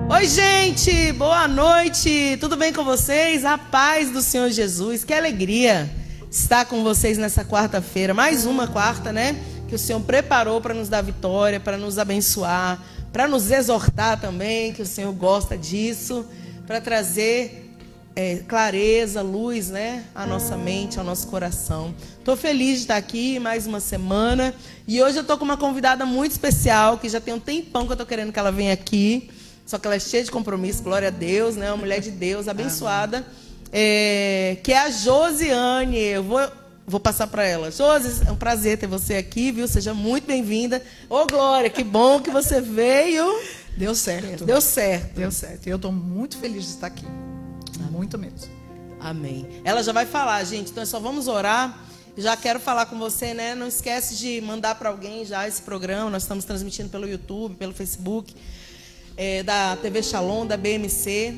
Oi, gente, boa noite, tudo bem com vocês? A paz do Senhor Jesus, que alegria estar com vocês nessa quarta-feira, mais uma quarta, né? Que o Senhor preparou para nos dar vitória, para nos abençoar, para nos exortar também, que o Senhor gosta disso, para trazer clareza, luz, né? À nossa mente, ao nosso coração. Estou feliz de estar aqui mais uma semana e hoje eu estou com uma convidada muito especial, que já tem um tempão que eu estou querendo que ela venha aqui. Só que ela é cheia de compromisso, glória a Deus, né? Uma mulher de Deus, abençoada. Que é a Josiane. Eu vou passar para ela. Josi, é um prazer ter você aqui, viu? Seja muito bem-vinda. Ô, Glória, que bom que você veio. Deu certo. Deu certo. Deu certo. E eu estou muito feliz de estar aqui. Muito mesmo. Amém. Ela já vai falar, gente. Então, só vamos orar. Já quero falar com você, né? Não esquece de mandar para alguém já esse programa. Nós estamos transmitindo pelo YouTube, pelo Facebook. Da TV Shalom, da BMC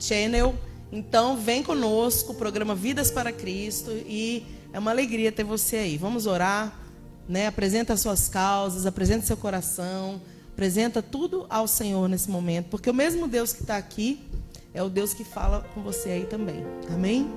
Channel. Então, vem conosco, o programa Vidas para Cristo, e é uma alegria ter você aí. Vamos orar, né? Apresenta as suas causas, apresenta seu coração, apresenta tudo ao Senhor nesse momento, porque o mesmo Deus que está aqui é o Deus que fala com você aí também. Amém?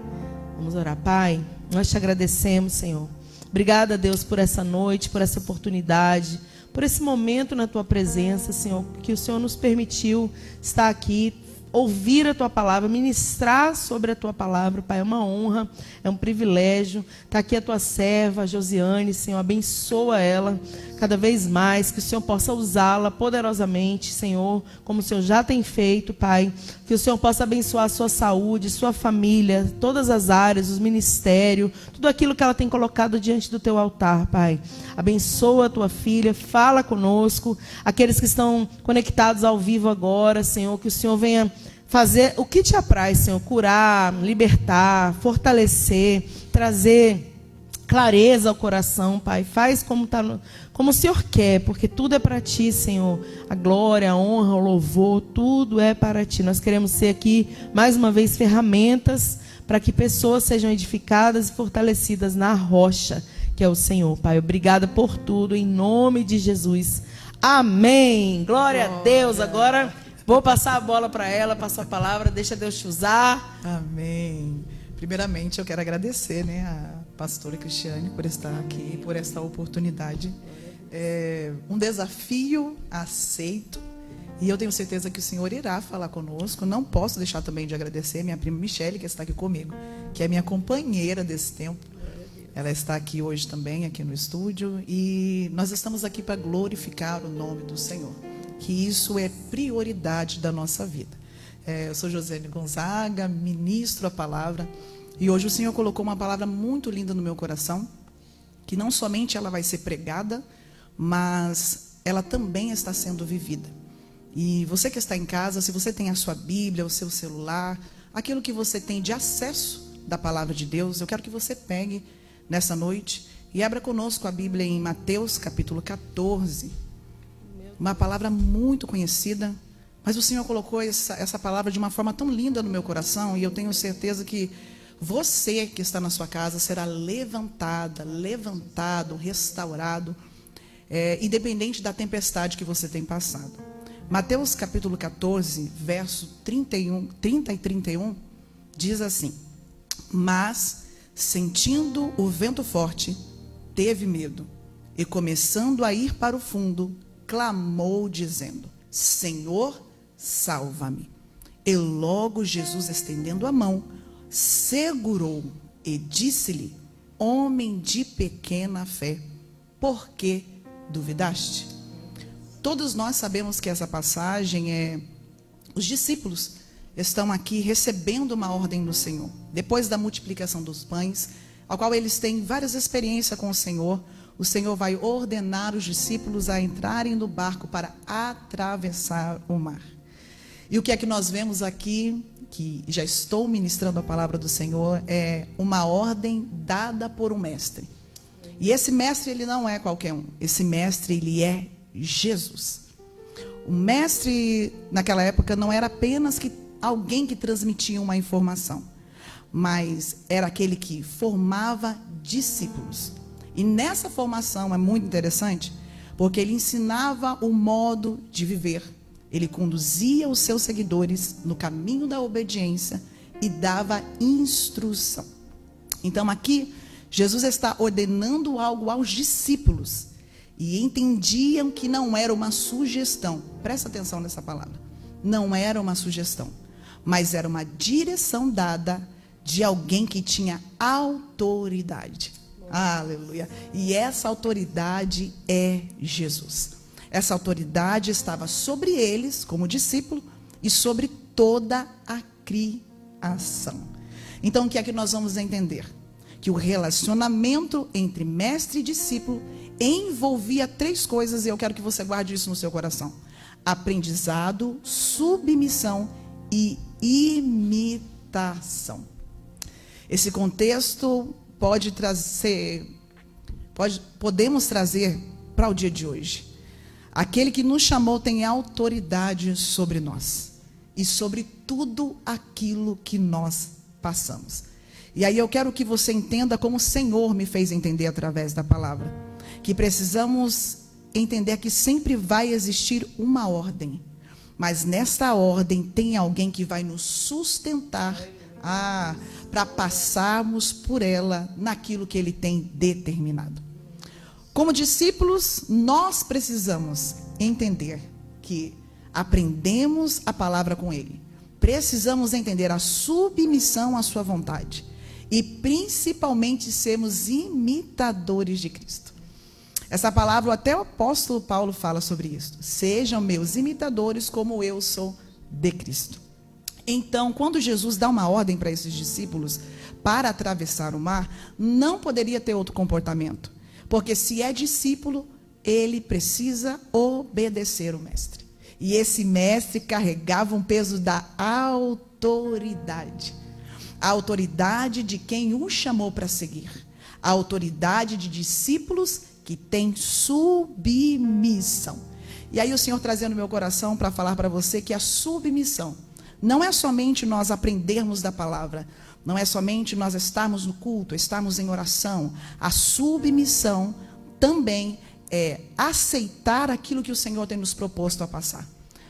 Vamos orar. Pai, nós te agradecemos, Senhor. Obrigada, Deus, por essa noite, por essa oportunidade, por esse momento na Tua presença, Senhor, que o Senhor nos permitiu estar aqui, ouvir a Tua palavra, ministrar sobre a Tua palavra, Pai. É uma honra, é um privilégio. Está aqui a Tua serva, a Josiane, Senhor, abençoa ela cada vez mais, que o Senhor possa usá-la poderosamente, Senhor, como o Senhor já tem feito, Pai. Que o Senhor possa abençoar a sua saúde, sua família, todas as áreas, os ministérios, tudo aquilo que ela tem colocado diante do Teu altar, Pai. Abençoa a Tua filha, fala conosco, aqueles que estão conectados ao vivo agora, Senhor, que o Senhor venha fazer o que Te apraz, Senhor, curar, libertar, fortalecer, trazer clareza ao coração, Pai. Faz como o Senhor quer, porque tudo é para Ti, Senhor. A glória, a honra, o louvor, tudo é para Ti. Nós queremos ser aqui, mais uma vez, ferramentas para que pessoas sejam edificadas e fortalecidas na rocha, que é o Senhor, Pai. Obrigada por tudo, em nome de Jesus. Amém. Glória a Deus. Agora vou passar a bola para ela, passar a palavra. Deixa Deus te usar. Amém. Primeiramente, eu quero agradecer, né, a pastora Cristiane por estar aqui, por esta oportunidade. É um desafio aceito, e eu tenho certeza que o Senhor irá falar conosco. Não posso deixar também de agradecer minha prima Michele, que está aqui comigo, que é minha companheira desse tempo. Ela está aqui hoje também, aqui no estúdio, e nós estamos aqui para glorificar o nome do Senhor, que isso é prioridade da nossa vida. Eu sou Josiane Gonzaga, ministro a palavra, e hoje o Senhor colocou uma palavra muito linda no meu coração, que não somente ela vai ser pregada, mas ela também está sendo vivida. E você que está em casa, se você tem a sua Bíblia, o seu celular, aquilo que você tem de acesso da palavra de Deus, eu quero que você pegue nessa noite e abra conosco a Bíblia em Mateus capítulo 14, uma palavra muito conhecida, mas o Senhor colocou essa palavra de uma forma tão linda no meu coração, e eu tenho certeza que você que está na sua casa será levantado, restaurado, independente da tempestade que você tem passado. Mateus capítulo 14, verso 30 e 31, diz assim: mas, sentindo o vento forte, teve medo, e começando a ir para o fundo, clamou dizendo: Senhor, salva-me. E logo Jesus, estendendo a mão, segurou e disse-lhe: homem de pequena fé, por que duvidaste? Todos nós sabemos que essa passagem os discípulos estão aqui recebendo uma ordem do Senhor, depois da multiplicação dos pães, ao qual eles têm várias experiências com o Senhor vai ordenar os discípulos a entrarem no barco para atravessar o mar. E o que é que nós vemos aqui, que já estou ministrando a palavra do Senhor, é uma ordem dada por um mestre. E esse mestre, ele não é qualquer um. Esse mestre, ele é Jesus. O mestre, naquela época, não era apenas alguém que transmitia uma informação, mas era aquele que formava discípulos. E nessa formação é muito interessante, porque ele ensinava o modo de viver, Ele conduzia os seus seguidores no caminho da obediência e dava instrução. Então aqui, Jesus está ordenando algo aos discípulos. E entendiam que não era uma sugestão. Presta atenção nessa palavra. Não era uma sugestão, mas era uma direção dada de alguém que tinha autoridade. Aleluia. E essa autoridade é Jesus. Essa autoridade estava sobre eles, como discípulo, e sobre toda a criação. Então, o que é que nós vamos entender? Que o relacionamento entre mestre e discípulo envolvia 3 coisas, e eu quero que você guarde isso no seu coração: aprendizado, submissão e imitação. Esse contexto podemos trazer para o dia de hoje. Aquele que nos chamou tem autoridade sobre nós e sobre tudo aquilo que nós passamos. E aí eu quero que você entenda como o Senhor me fez entender através da palavra, que precisamos entender que sempre vai existir uma ordem, mas nesta ordem tem alguém que vai nos sustentar para passarmos por ela naquilo que Ele tem determinado. Como discípulos, nós precisamos entender que aprendemos a palavra com Ele. Precisamos entender a submissão à sua vontade. E principalmente sermos imitadores de Cristo. Essa palavra, até o apóstolo Paulo fala sobre isso. Sejam meus imitadores como eu sou de Cristo. Então, quando Jesus dá uma ordem para esses discípulos para atravessar o mar, não poderia ter outro comportamento. Porque se é discípulo, ele precisa obedecer o mestre. E esse mestre carregava um peso da autoridade. A autoridade de quem o chamou para seguir. A autoridade de discípulos que têm submissão. E aí o Senhor trazendo no meu coração para falar para você que a submissão não é somente nós aprendermos da palavra, não é somente nós estarmos no culto, estarmos em oração. A submissão também é aceitar aquilo que o Senhor tem nos proposto a passar.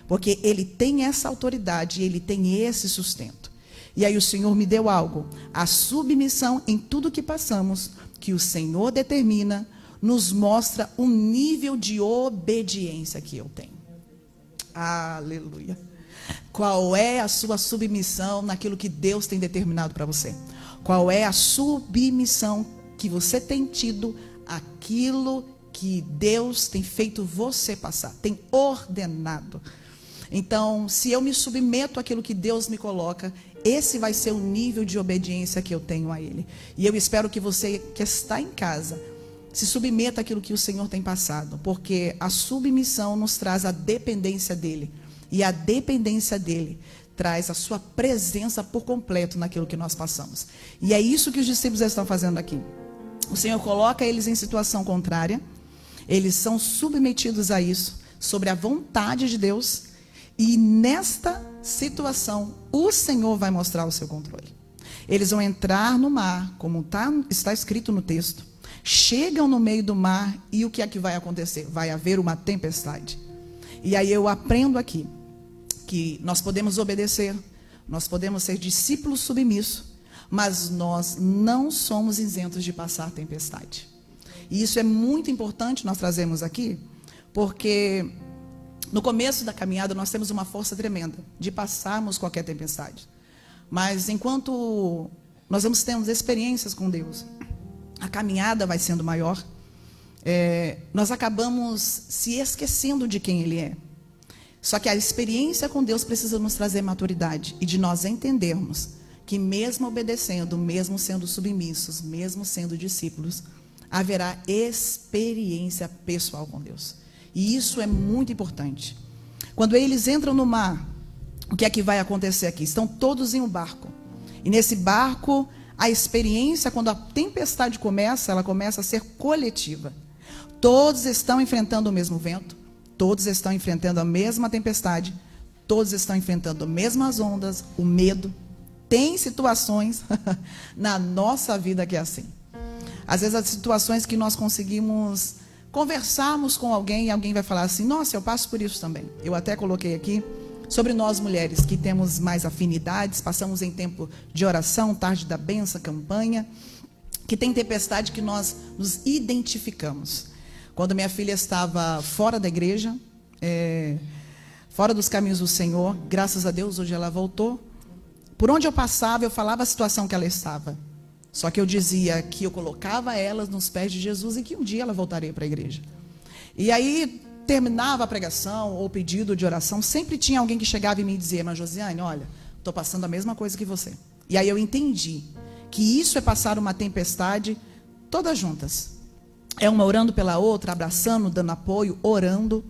Porque Ele tem essa autoridade, Ele tem esse sustento. E aí o Senhor me deu algo, a submissão em tudo que passamos, que o Senhor determina, nos mostra um nível de obediência que eu tenho. Aleluia. Qual é a sua submissão naquilo que Deus tem determinado para você? Qual é a submissão que você tem tido àquilo que Deus tem feito você passar, tem ordenado? Então, se eu me submeto àquilo que Deus me coloca, esse vai ser o nível de obediência que eu tenho a Ele. E eu espero que você que está em casa se submeta àquilo que o Senhor tem passado, porque a submissão nos traz a dependência dEle. E a dependência dEle traz a sua presença por completo naquilo que nós passamos. E é isso que os discípulos estão fazendo aqui. O Senhor coloca eles em situação contrária, eles são submetidos a isso, sobre a vontade de Deus. E nesta situação, o Senhor vai mostrar o seu controle. Eles vão entrar no mar, como está escrito no texto. Chegam no meio do mar e o que é que vai acontecer? Vai haver uma tempestade. E aí eu aprendo aqui que nós podemos obedecer, nós podemos ser discípulos submissos, mas nós não somos isentos de passar tempestade. E isso é muito importante nós trazemos aqui, porque no começo da caminhada nós temos uma força tremenda de passarmos qualquer tempestade. Mas enquanto nós vamos tendo experiências com Deus, a caminhada vai sendo maior, nós acabamos se esquecendo de quem Ele é. Só que a experiência com Deus precisa nos trazer maturidade e de nós entendermos que mesmo obedecendo, mesmo sendo submissos, mesmo sendo discípulos, haverá experiência pessoal com Deus. E isso é muito importante. Quando eles entram no mar, o que é que vai acontecer aqui? Estão todos em um barco. E nesse barco, a experiência, quando a tempestade começa, ela começa a ser coletiva. Todos estão enfrentando o mesmo vento, todos estão enfrentando a mesma tempestade, todos estão enfrentando as mesmas ondas, o medo. Tem situações na nossa vida que é assim. Às vezes as situações que nós conseguimos conversarmos com alguém e alguém vai falar assim: nossa, eu passo por isso também. Eu até coloquei aqui sobre nós mulheres que temos mais afinidades, passamos em tempo de oração, tarde da bênção, campanha, que tem tempestade que nós nos identificamos. Quando minha filha estava fora da igreja, fora dos caminhos do Senhor, graças a Deus, hoje ela voltou. Por onde eu passava, eu falava a situação que ela estava. Só que eu dizia que eu colocava ela nos pés de Jesus e que um dia ela voltaria para a igreja. E aí, terminava a pregação ou pedido de oração, sempre tinha alguém que chegava e me dizia: mas Josiane, olha, estou passando a mesma coisa que você. E aí eu entendi que isso é passar uma tempestade todas juntas. É uma orando pela outra, abraçando, dando apoio, orando.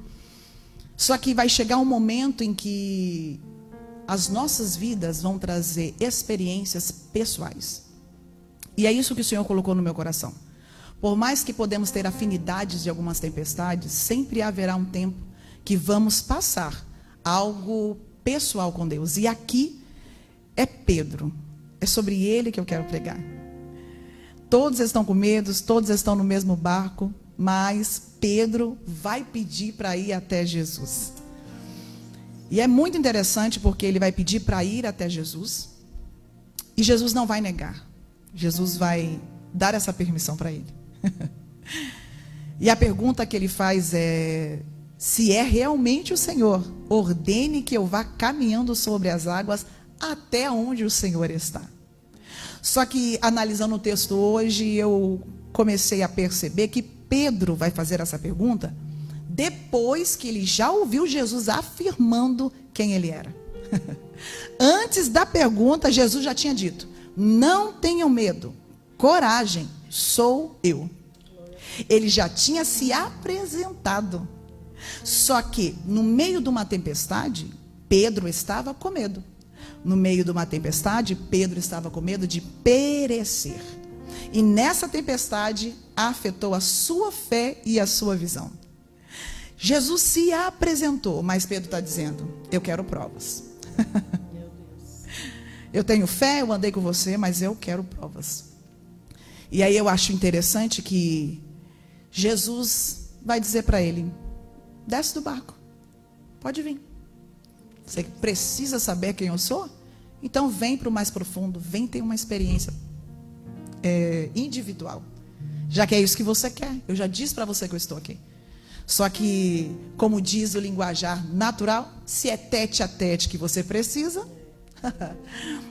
Só que vai chegar um momento em que as nossas vidas vão trazer experiências pessoais. E é isso que o Senhor colocou no meu coração. Por mais que podemos ter afinidades de algumas tempestades, sempre haverá um tempo que vamos passar algo pessoal com Deus. E aqui é Pedro. É sobre ele que eu quero pregar. Todos estão com medo, todos estão no mesmo barco, mas Pedro vai pedir para ir até Jesus. E é muito interessante porque ele vai pedir para ir até Jesus e Jesus não vai negar. Jesus vai dar essa permissão para ele. E a pergunta que ele faz é: se é realmente o Senhor, ordene que eu vá caminhando sobre as águas até onde o Senhor está. Só que, analisando o texto hoje, eu comecei a perceber que Pedro vai fazer essa pergunta depois que ele já ouviu Jesus afirmando quem ele era. Antes da pergunta, Jesus já tinha dito: não tenham medo, coragem, sou eu. Ele já tinha se apresentado. Só que, no meio de uma tempestade, Pedro estava com medo. No meio de uma tempestade, Pedro estava com medo de perecer. E nessa tempestade, afetou a sua fé e a sua visão. Jesus se apresentou, mas Pedro está dizendo: eu quero provas. Eu tenho fé, eu andei com você, mas eu quero provas. E aí eu acho interessante que Jesus vai dizer para ele: desce do barco, pode vir. Você precisa saber quem eu sou? Então vem para o mais profundo, vem ter uma experiência individual. Já que é isso que você quer, eu já disse para você que eu estou aqui. Só que, como diz o linguajar natural, se é tete a tete que você precisa,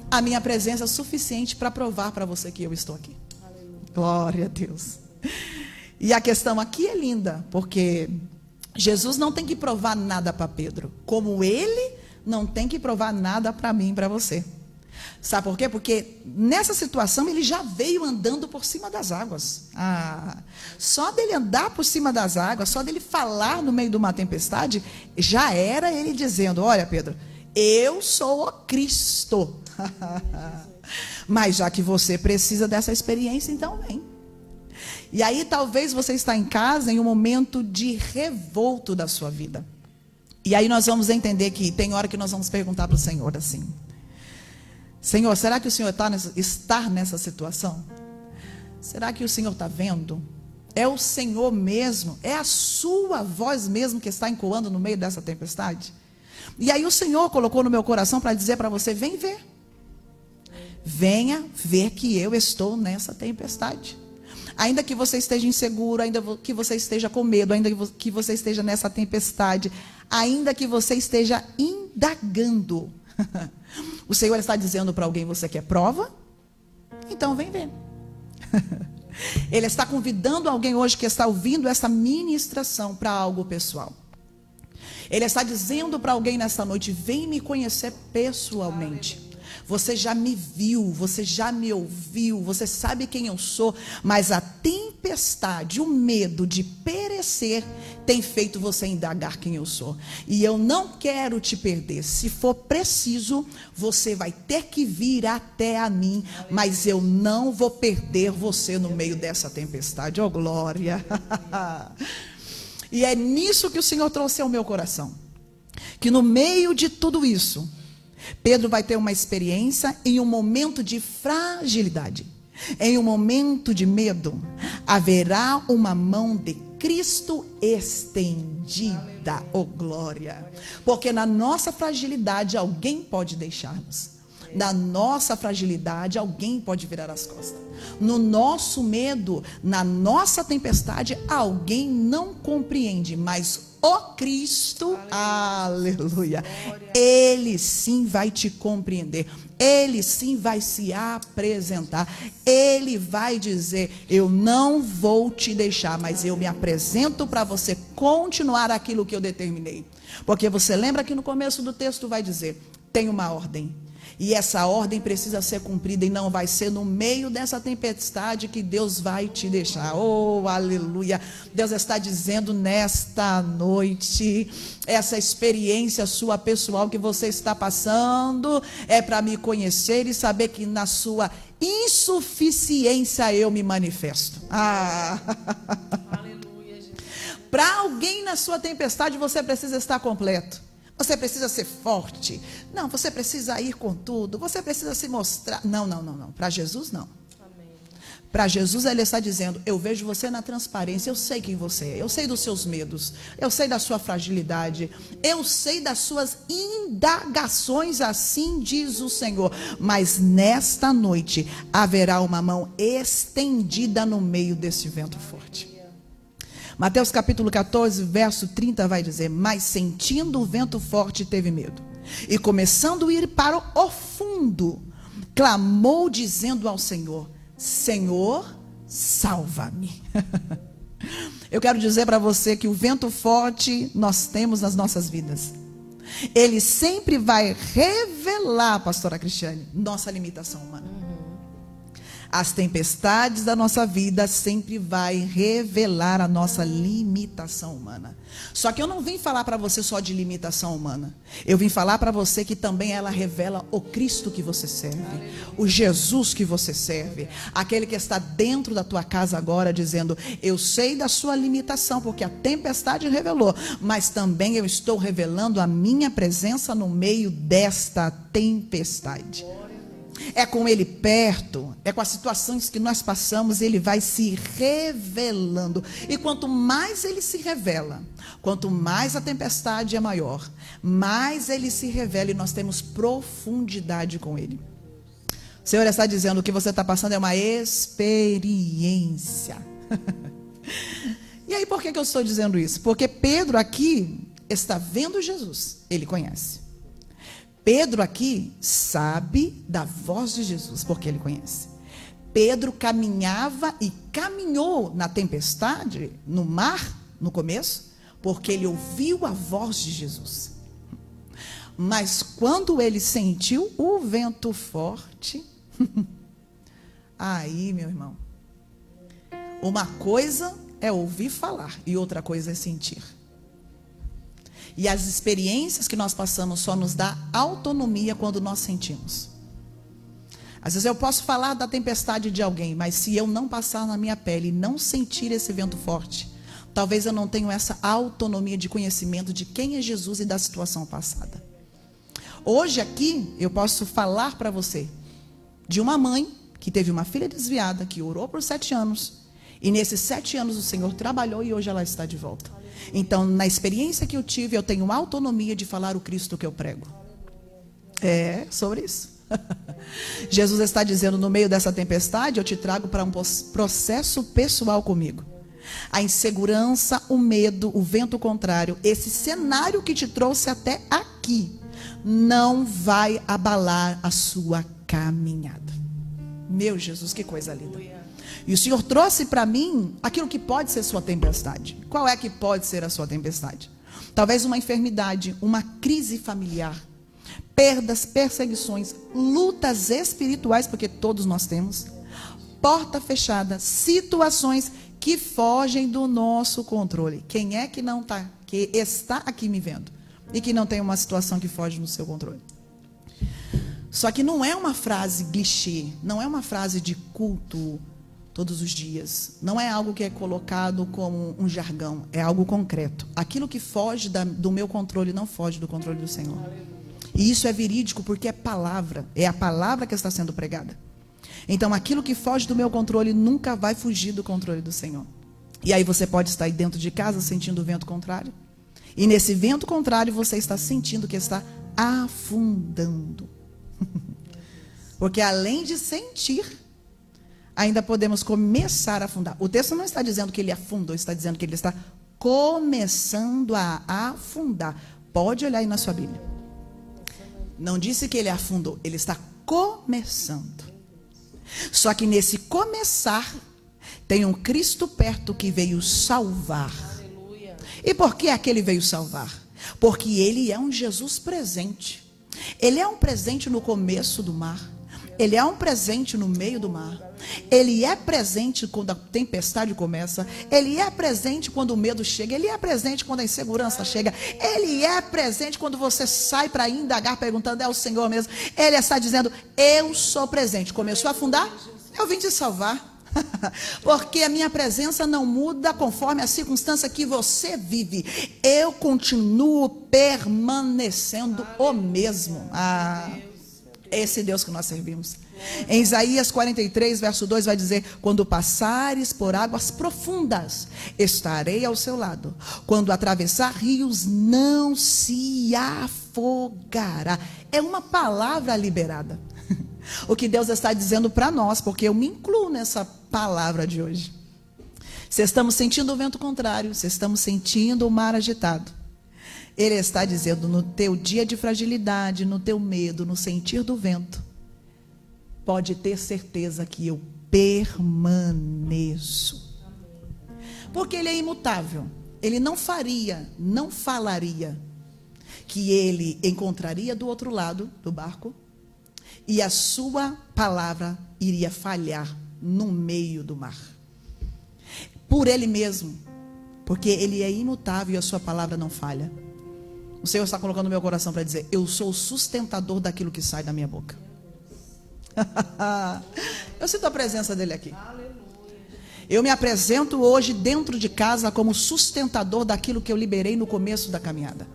a minha presença é suficiente para provar para você que eu estou aqui. Glória a Deus. E a questão aqui é linda, porque Jesus não tem que provar nada para Pedro, como ele não tem que provar nada para mim e para você. Sabe por quê? Porque nessa situação ele já veio andando por cima das águas. Só dele andar por cima das águas, só dele falar no meio de uma tempestade, já era ele dizendo: olha, Pedro, eu sou o Cristo. Mas já que você precisa dessa experiência, então vem. E aí talvez você está em casa em um momento de revolto da sua vida. E aí nós vamos entender que tem hora que nós vamos perguntar para o Senhor assim: Senhor, será que o Senhor está nessa situação? Será que o Senhor está vendo? É o Senhor mesmo? É a sua voz mesmo que está ecoando no meio dessa tempestade? E aí o Senhor colocou no meu coração para dizer para você: vem ver. Venha ver que eu estou nessa tempestade. Ainda que você esteja inseguro, ainda que você esteja com medo, ainda que você esteja nessa tempestade, ainda que você esteja indagando, o Senhor está dizendo para alguém: você quer prova? Então vem ver. Ele está convidando alguém hoje que está ouvindo essa ministração para algo pessoal. Ele está dizendo para alguém nessa noite: vem me conhecer pessoalmente. Você já me viu, você já me ouviu, você sabe quem eu sou, mas a tempestade, o medo de perecer tem feito você indagar quem eu sou. E eu não quero te perder. Se for preciso, você vai ter que vir até a mim, mas eu não vou perder você no meio dessa tempestade. Oh, glória! E é nisso que o Senhor trouxe ao meu coração. Que no meio de tudo isso, Pedro vai ter uma experiência em um momento de fragilidade, em um momento de medo. Haverá uma mão de Cristo estendida, oh glória. Porque na nossa fragilidade alguém pode deixar-nos. Na nossa fragilidade alguém pode virar as costas. No nosso medo, na nossa tempestade, alguém não compreende, mas o Cristo, aleluia, Ele sim vai te compreender. Ele sim vai se apresentar. Ele vai dizer: eu não vou te deixar, mas eu me apresento para você continuar aquilo que eu determinei. Porque você lembra que no começo do texto vai dizer: tem uma ordem. E essa ordem precisa ser cumprida, e não vai ser no meio dessa tempestade que Deus vai te deixar. Oh, aleluia. Deus está dizendo nesta noite: essa experiência sua pessoal que você está passando é para me conhecer e saber que na sua insuficiência eu me manifesto. Aleluia, Jesus. Para alguém na sua tempestade você precisa estar completo. Você precisa ser forte. Não, você precisa ir com tudo. Você precisa se mostrar. Não. Para Jesus, não. Para Jesus, Ele está dizendo: eu vejo você na transparência. Eu sei quem você é. Eu sei dos seus medos. Eu sei da sua fragilidade. Eu sei das suas indagações. Assim diz o Senhor. Mas nesta noite haverá uma mão estendida no meio desse vento forte. Mateus capítulo 14, verso 30 vai dizer: mas sentindo o vento forte teve medo, e começando a ir para o fundo, clamou dizendo ao Senhor: Senhor, salva-me. Eu quero dizer para você que o vento forte nós temos nas nossas vidas. Ele sempre vai revelar, pastora Cristiane, nossa limitação humana. As tempestades da nossa vida sempre vai revelar a nossa limitação humana. Só que eu não vim falar para você só de limitação humana. Eu vim falar para você que também ela revela o Cristo que você serve, o Jesus que você serve, aquele que está dentro da tua casa agora dizendo: eu sei da sua limitação, porque a tempestade revelou, mas também eu estou revelando a minha presença no meio desta tempestade. É com Ele perto, é com as situações que nós passamos, Ele vai se revelando. E quanto mais Ele se revela, quanto mais a tempestade é maior, mais Ele se revela e nós temos profundidade com Ele. O Senhor está dizendo: o que você está passando é uma experiência. E aí por que eu estou dizendo isso? Porque Pedro aqui está vendo Jesus, ele conhece. Pedro aqui sabe da voz de Jesus, porque ele conhece. Pedro caminhava e caminhou na tempestade, no mar, no começo, porque ele ouviu a voz de Jesus. Mas quando ele sentiu o vento forte, aí, meu irmão, uma coisa é ouvir falar e outra coisa é sentir. E as experiências que nós passamos só nos dá autonomia quando nós sentimos. Às vezes eu posso falar da tempestade de alguém, mas se eu não passar na minha pele e não sentir esse vento forte, talvez eu não tenha essa autonomia de conhecimento de quem é Jesus e da situação passada. Hoje aqui eu posso falar para você de uma mãe que teve uma filha desviada, que orou por 7 anos, e nesses 7 anos o Senhor trabalhou e hoje ela está de volta. Então, na experiência que eu tive, eu tenho autonomia de falar o Cristo que eu prego. É sobre isso. Jesus está dizendo: no meio dessa tempestade, eu te trago para um processo pessoal comigo. A insegurança, o medo, o vento contrário, esse cenário que te trouxe até aqui, não vai abalar a sua caminhada. Meu Jesus, que coisa linda. E o Senhor trouxe para mim aquilo que pode ser sua tempestade. Qual é que pode ser a sua tempestade? Talvez uma enfermidade, uma crise familiar, perdas, perseguições, lutas espirituais, porque todos nós temos, porta fechada, situações que fogem do nosso controle. Quem é que não está, que está aqui me vendo e que não tem uma situação que foge do seu controle? Só que não é uma frase clichê, não é uma frase de culto todos os dias. Não é algo que é colocado como um jargão, é algo concreto. Aquilo que foge do meu controle não foge do controle do Senhor. E isso é verídico porque é palavra, é a palavra que está sendo pregada. Então aquilo que foge do meu controle nunca vai fugir do controle do Senhor. E aí você pode estar aí dentro de casa sentindo o vento contrário. E nesse vento contrário você está sentindo que está afundando. Porque além de sentir, ainda podemos começar a afundar. O texto não está dizendo que ele afundou, está dizendo que ele está começando a afundar. Pode olhar aí na sua Bíblia. Não disse que ele afundou, ele está começando. Só que nesse começar, tem um Cristo perto que veio salvar. E por que é que ele veio salvar? Porque ele é um Jesus presente. Ele é um presente no começo do mar. Ele é um presente no meio do mar. Ele é presente quando a tempestade começa. Ele é presente quando o medo chega. Ele é presente quando a insegurança chega. Ele é presente quando você sai para indagar perguntando, é o Senhor mesmo? Ele está dizendo, eu sou presente. Começou a afundar? Eu vim te salvar. Porque a minha presença não muda conforme a circunstância que você vive. Eu continuo permanecendo o mesmo. Esse Deus que nós servimos. Em Isaías 43, verso 2 vai dizer, quando passares por águas profundas, estarei ao seu lado. Quando atravessar rios, não se afogará. É uma palavra liberada. O que Deus está dizendo para nós, porque eu me incluo nessa palavra de hoje. Se estamos sentindo o vento contrário, se estamos sentindo o mar agitado, Ele está dizendo, no teu dia de fragilidade, no teu medo, no sentir do vento, pode ter certeza que eu permaneço. Porque Ele é imutável. Ele não faria, não falaria que Ele encontraria do outro lado do barco e a sua palavra iria falhar no meio do mar. Por Ele mesmo, porque Ele é imutável e a sua palavra não falha. O Senhor está colocando no meu coração para dizer, eu sou o sustentador daquilo que sai da minha boca. Eu sinto a presença dele aqui. Eu me apresento hoje dentro de casa como sustentador daquilo que eu liberei no começo da caminhada.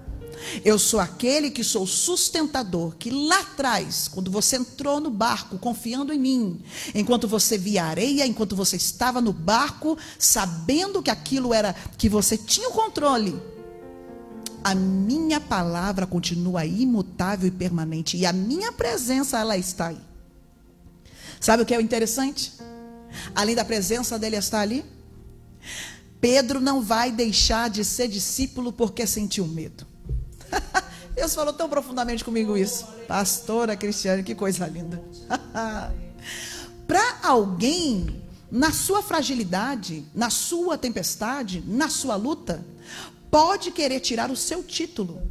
Eu sou aquele que sou sustentador, que lá atrás, quando você entrou no barco, confiando em mim, enquanto você via areia, enquanto você estava no barco, sabendo que aquilo era, que você tinha o controle, a minha palavra continua imutável e permanente, e a minha presença, ela está aí. Sabe o que é o interessante? Além da presença dele estar ali, Pedro não vai deixar de ser discípulo porque sentiu medo. Deus falou tão profundamente comigo isso. Pastora Cristiane, que coisa linda. Para alguém, na sua fragilidade, na sua tempestade, na sua luta, pode querer tirar o seu título,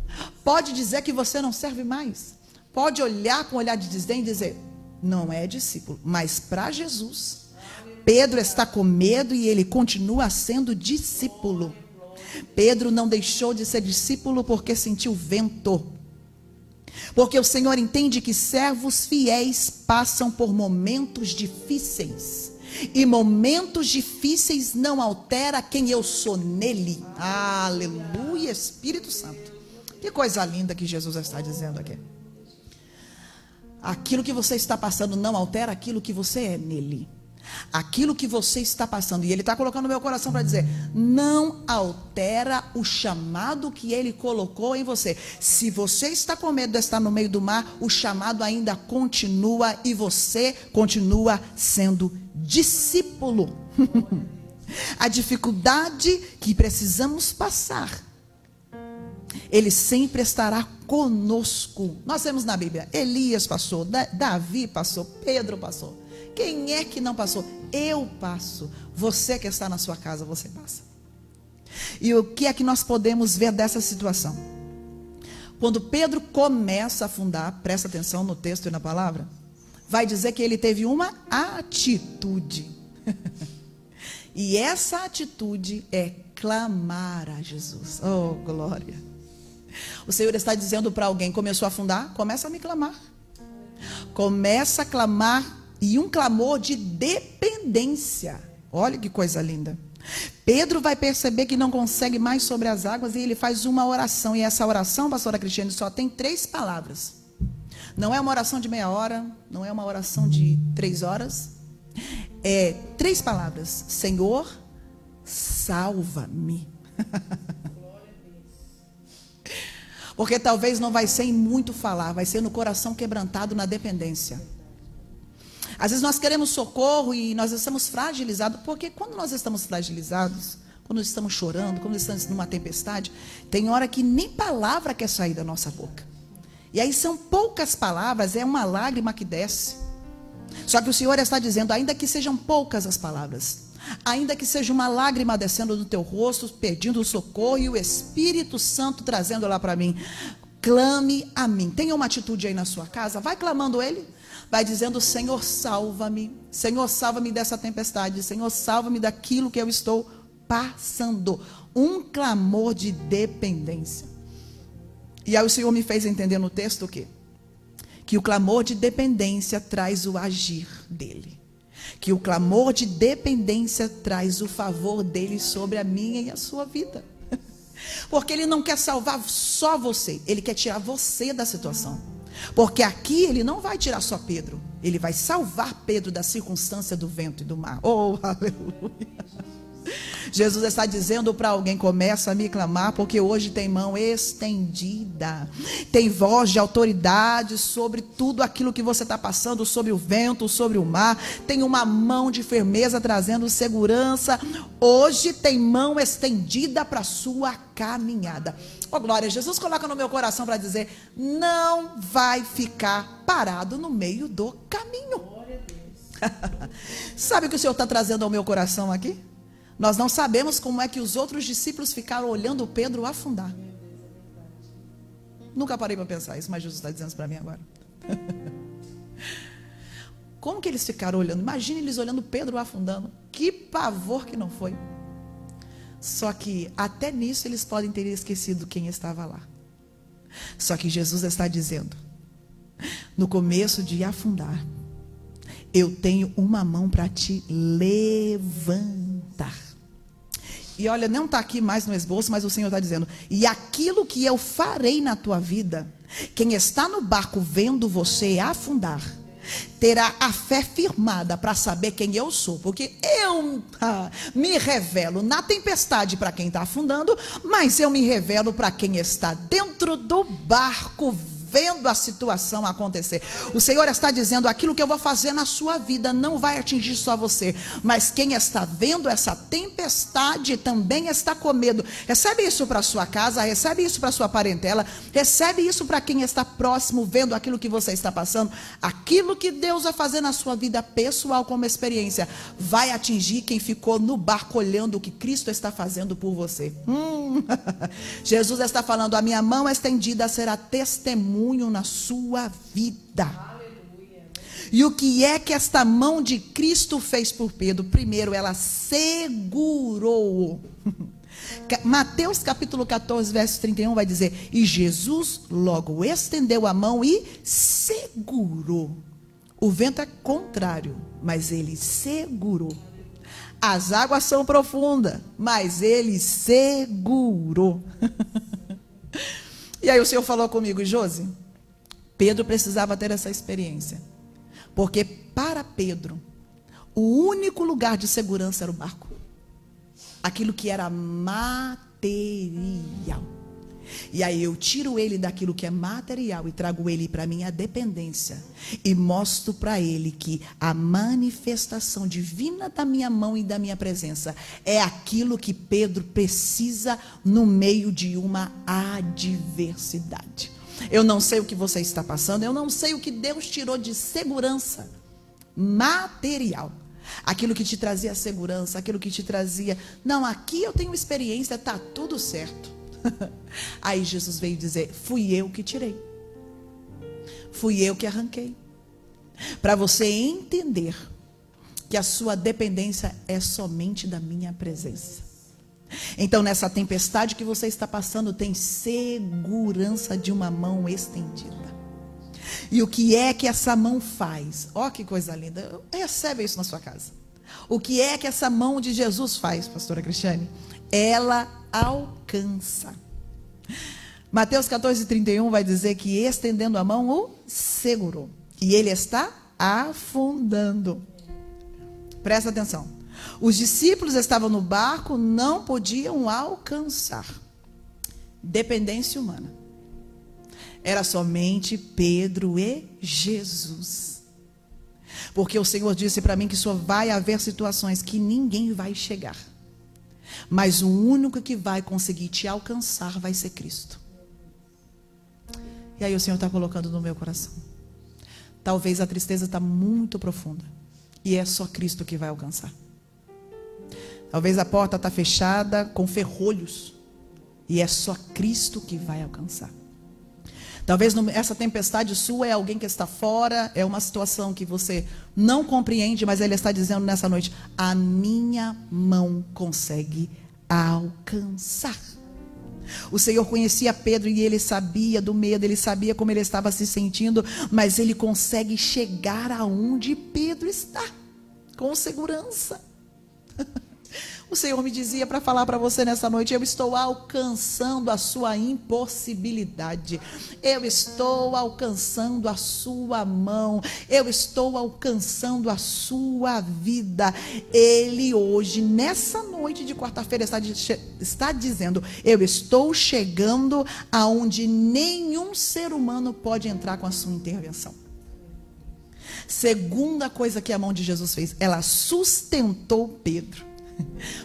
pode dizer que você não serve mais, pode olhar com um olhar de desdém e dizer, não é discípulo. Mas para Jesus, Pedro está com medo e ele continua sendo discípulo. Pedro não deixou de ser discípulo porque sentiu vento. Porque o Senhor entende que servos fiéis passam por momentos difíceis. E momentos difíceis não altera quem eu sou nele. Aleluia, Espírito Santo. Que coisa linda que Jesus está dizendo aqui. Aquilo que você está passando não altera aquilo que você é nele. Aquilo que você está passando, e Ele está colocando no meu coração para dizer, não altera o chamado que Ele colocou em você. Se você está com medo de estar no meio do mar, o chamado ainda continua e você continua sendo discípulo. A dificuldade que precisamos passar, Ele sempre estará conosco. Nós temos na Bíblia, Elias passou, Davi passou, Pedro passou. Quem é que não passou? Eu passo. Você que está na sua casa, você passa. E o que é que nós podemos ver dessa situação? Quando Pedro começa a afundar, presta atenção no texto e na palavra, vai dizer que ele teve uma atitude. E essa atitude é clamar a Jesus. Oh, glória. O Senhor está dizendo para alguém, começou a afundar, começa a me clamar. Começa a clamar. E um clamor de dependência. Olha que coisa linda. Pedro vai perceber que não consegue mais sobre as águas e ele faz uma oração. E essa oração, pastora Cristiane, só tem 3 palavras. Não é uma oração de meia hora, não é uma oração de 3 horas. É 3 palavras. Senhor, salva-me. Porque talvez não vai ser em muito falar, vai ser no coração quebrantado, na dependência. Às vezes nós queremos socorro e nós estamos fragilizados, porque quando nós estamos fragilizados, quando estamos chorando, quando estamos numa tempestade, tem hora que nem palavra quer sair da nossa boca. E aí são poucas palavras, é uma lágrima que desce. Só que o Senhor está dizendo, ainda que sejam poucas as palavras, ainda que seja uma lágrima descendo do teu rosto, pedindo socorro, e o Espírito Santo trazendo lá para mim, clame a mim. Tenha uma atitude aí na sua casa, vai clamando Ele, vai dizendo, Senhor, salva-me dessa tempestade, Senhor, salva-me daquilo que eu estou passando. Um clamor de dependência. E aí o Senhor me fez entender no texto o quê? Que o clamor de dependência traz o agir dele. Que o clamor de dependência traz o favor dele sobre a minha e a sua vida. Porque ele não quer salvar só você, ele quer tirar você da situação. Porque aqui ele não vai tirar só Pedro, ele vai salvar Pedro da circunstância do vento e do mar. Oh, aleluia! Jesus está dizendo para alguém, começa a me clamar, porque hoje tem mão estendida, tem voz de autoridade sobre tudo aquilo que você está passando, sobre o vento, sobre o mar, tem uma mão de firmeza trazendo segurança. Hoje tem mão estendida para a sua caminhada. Oh, glória, Jesus coloca no meu coração para dizer, não vai ficar parado no meio do caminho. Sabe o que o Senhor está trazendo ao meu coração aqui? Nós não sabemos como é que os outros discípulos ficaram olhando Pedro afundar. Nunca parei para pensar isso, mas Jesus está dizendo isso para mim agora. Como que eles ficaram olhando? Imagine eles olhando Pedro afundando. Que pavor que não foi. Só que até nisso eles podem ter esquecido quem estava lá. Só que Jesus está dizendo, no começo de afundar, eu tenho uma mão para te levantar. E olha, não está aqui mais no esboço, mas o Senhor está dizendo, e aquilo que eu farei na tua vida, quem está no barco vendo você afundar, terá a fé firmada para saber quem eu sou, porque eu me revelo na tempestade para quem está afundando, mas eu me revelo para quem está dentro do barco vendo a situação acontecer. O Senhor está dizendo, aquilo que eu vou fazer na sua vida não vai atingir só você, mas quem está vendo essa tempestade também está com medo. Recebe isso para sua casa, recebe isso para sua parentela, recebe isso para quem está próximo, vendo aquilo que você está passando. Aquilo que Deus vai fazer na sua vida pessoal como experiência, vai atingir quem ficou no barco olhando o que Cristo está fazendo por você. Jesus está falando, a minha mão estendida será testemunho na sua vida. Aleluia. E o que é que esta mão de Cristo fez por Pedro? Primeiro, ela segurou. Mateus capítulo 14, verso 31 vai dizer, e Jesus logo estendeu a mão e segurou. O vento é contrário, mas ele segurou. As águas são profundas, mas ele segurou. E aí o Senhor falou comigo, Josi, Pedro precisava ter essa experiência. Porque para Pedro, o único lugar de segurança era o barco. Aquilo que era material. E aí eu tiro ele daquilo que é material e trago ele para minha dependência. E mostro para ele que a manifestação divina da minha mão e da minha presença é aquilo que Pedro precisa no meio de uma adversidade. Eu não sei o que você está passando, eu não sei o que Deus tirou de segurança material. Aquilo que te trazia segurança, aquilo que te trazia, não, aqui eu tenho experiência, está tudo certo. Aí Jesus veio dizer, fui eu que tirei, fui eu que arranquei, para você entender que a sua dependência é somente da minha presença. Então nessa tempestade que você está passando, tem segurança de uma mão estendida. E o que é que essa mão faz? Ó, que coisa linda, recebe isso na sua casa. O que é que essa mão de Jesus faz, pastora Cristiane? Ela alcança. Mateus 14, 31 vai dizer que estendendo a mão o segurou. E ele está afundando. Presta atenção. Os discípulos estavam no barco, não podiam alcançar. Dependência humana. Era somente Pedro e Jesus. Porque o Senhor disse para mim que só vai haver situações que ninguém vai chegar. Mas o único que vai conseguir te alcançar vai ser Cristo. E aí o Senhor está colocando no meu coração. Talvez a tristeza está muito profunda. E é só Cristo que vai alcançar. Talvez a porta está fechada com ferrolhos. E é só Cristo que vai alcançar. Talvez essa tempestade sua é alguém que está fora. É uma situação que você não compreende. Mas Ele está dizendo nessa noite: a minha mão consegue alcançar. O Senhor conhecia Pedro e Ele sabia do medo, Ele sabia como ele estava se sentindo, mas Ele consegue chegar aonde Pedro está, com segurança. O Senhor me dizia para falar para você nessa noite: eu estou alcançando a sua impossibilidade, eu estou alcançando a sua mão, eu estou alcançando a sua vida. Ele hoje, nessa noite de quarta-feira, está dizendo: eu estou chegando aonde nenhum ser humano pode entrar com a sua intervenção. Segunda coisa que a mão de Jesus fez, ela sustentou Pedro.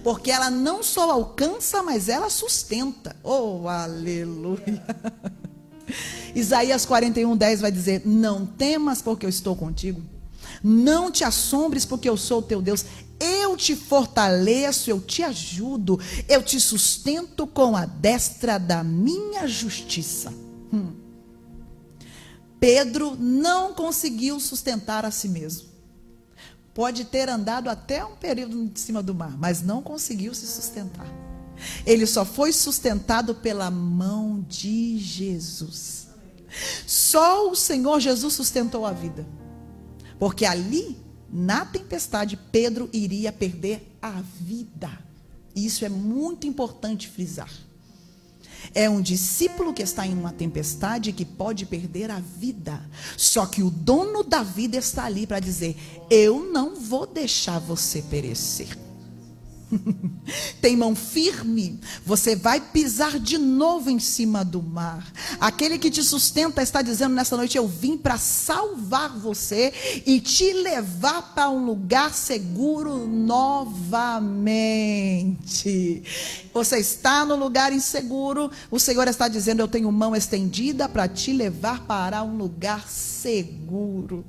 Porque ela não só alcança, mas ela sustenta. Oh, aleluia. Isaías 41:10 vai dizer: não temas, porque eu estou contigo. Não te assombres, porque eu sou o teu Deus. Eu te fortaleço, eu te ajudo, eu te sustento com a destra da minha justiça. Pedro não conseguiu sustentar a si mesmo. Pode ter andado até um período em cima do mar, mas não conseguiu se sustentar. Ele só foi sustentado pela mão de Jesus. Só o Senhor Jesus sustentou a vida. Porque ali, na tempestade, Pedro iria perder a vida. Isso é muito importante frisar. É um discípulo que está em uma tempestade que pode perder a vida. Só que o dono da vida está ali para dizer: eu não vou deixar você perecer. Tem mão firme, você vai pisar de novo em cima do mar. Aquele que te sustenta está dizendo nessa noite: eu vim para salvar você e te levar para um lugar seguro novamente. Você está no lugar inseguro, o Senhor está dizendo: eu tenho mão estendida para te levar para um lugar seguro.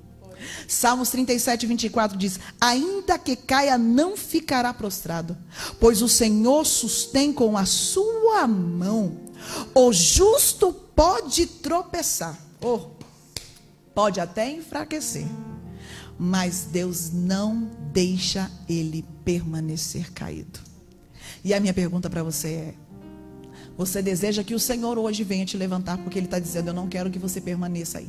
Salmos 37:24 diz: ainda que caia, não ficará prostrado, pois o Senhor sustém com a sua mão. O justo pode tropeçar, pode até enfraquecer, mas Deus não deixa ele permanecer caído. E a minha pergunta para você é: você deseja que o Senhor hoje venha te levantar? Porque Ele está dizendo: eu não quero que você permaneça aí.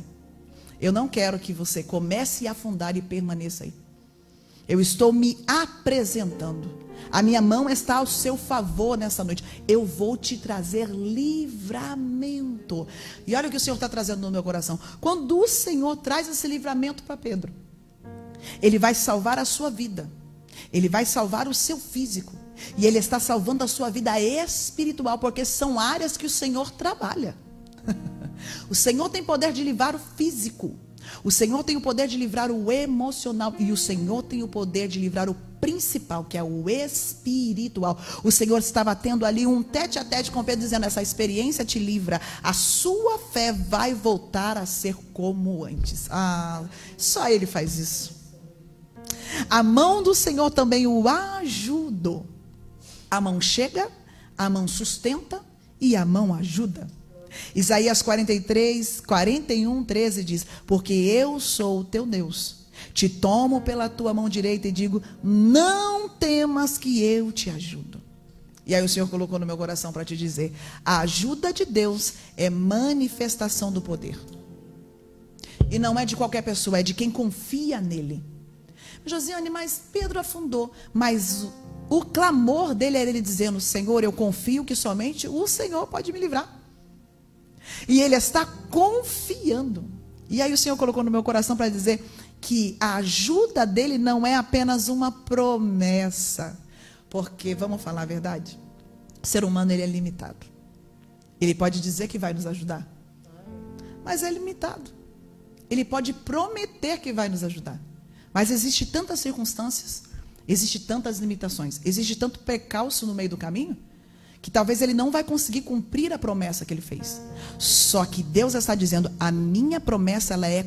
Eu não quero que você comece a afundar e permaneça aí. Eu estou me apresentando. A minha mão está ao seu favor nessa noite. Eu vou te trazer livramento. E olha o que o Senhor está trazendo no meu coração. Quando o Senhor traz esse livramento para Pedro, Ele vai salvar a sua vida. Ele vai salvar o seu físico. E Ele está salvando a sua vida espiritual, porque são áreas que o Senhor trabalha. O Senhor tem poder de livrar o físico. O Senhor tem o poder de livrar o emocional. E o Senhor tem o poder de livrar o principal, que é o espiritual. O Senhor estava tendo ali um tete a tete com Pedro, dizendo: essa experiência te livra. A sua fé vai voltar a ser como antes. Só Ele faz isso. A mão do Senhor também o ajudou. A mão chega, a mão sustenta e a mão ajuda. Isaías 41:13 diz: porque eu sou o teu Deus, te tomo pela tua mão direita e digo: não temas, que eu te ajudo. E aí o Senhor colocou no meu coração para te dizer: a ajuda de Deus é manifestação do poder. E não é de qualquer pessoa, é de quem confia nele. Josiane, mas Pedro afundou. Mas o clamor dele era ele dizendo: Senhor, eu confio que somente o Senhor pode me livrar. E ele está confiando. E aí o Senhor colocou no meu coração para dizer que a ajuda dele não é apenas uma promessa. Porque, vamos falar a verdade, o ser humano ele é limitado. Ele pode dizer que vai nos ajudar, mas é limitado. Ele pode prometer que vai nos ajudar, mas existe tantas circunstâncias, existe tantas limitações, existe tanto percalço no meio do caminho, que talvez ele não vai conseguir cumprir a promessa que ele fez. Só que Deus está dizendo, a minha promessa ela é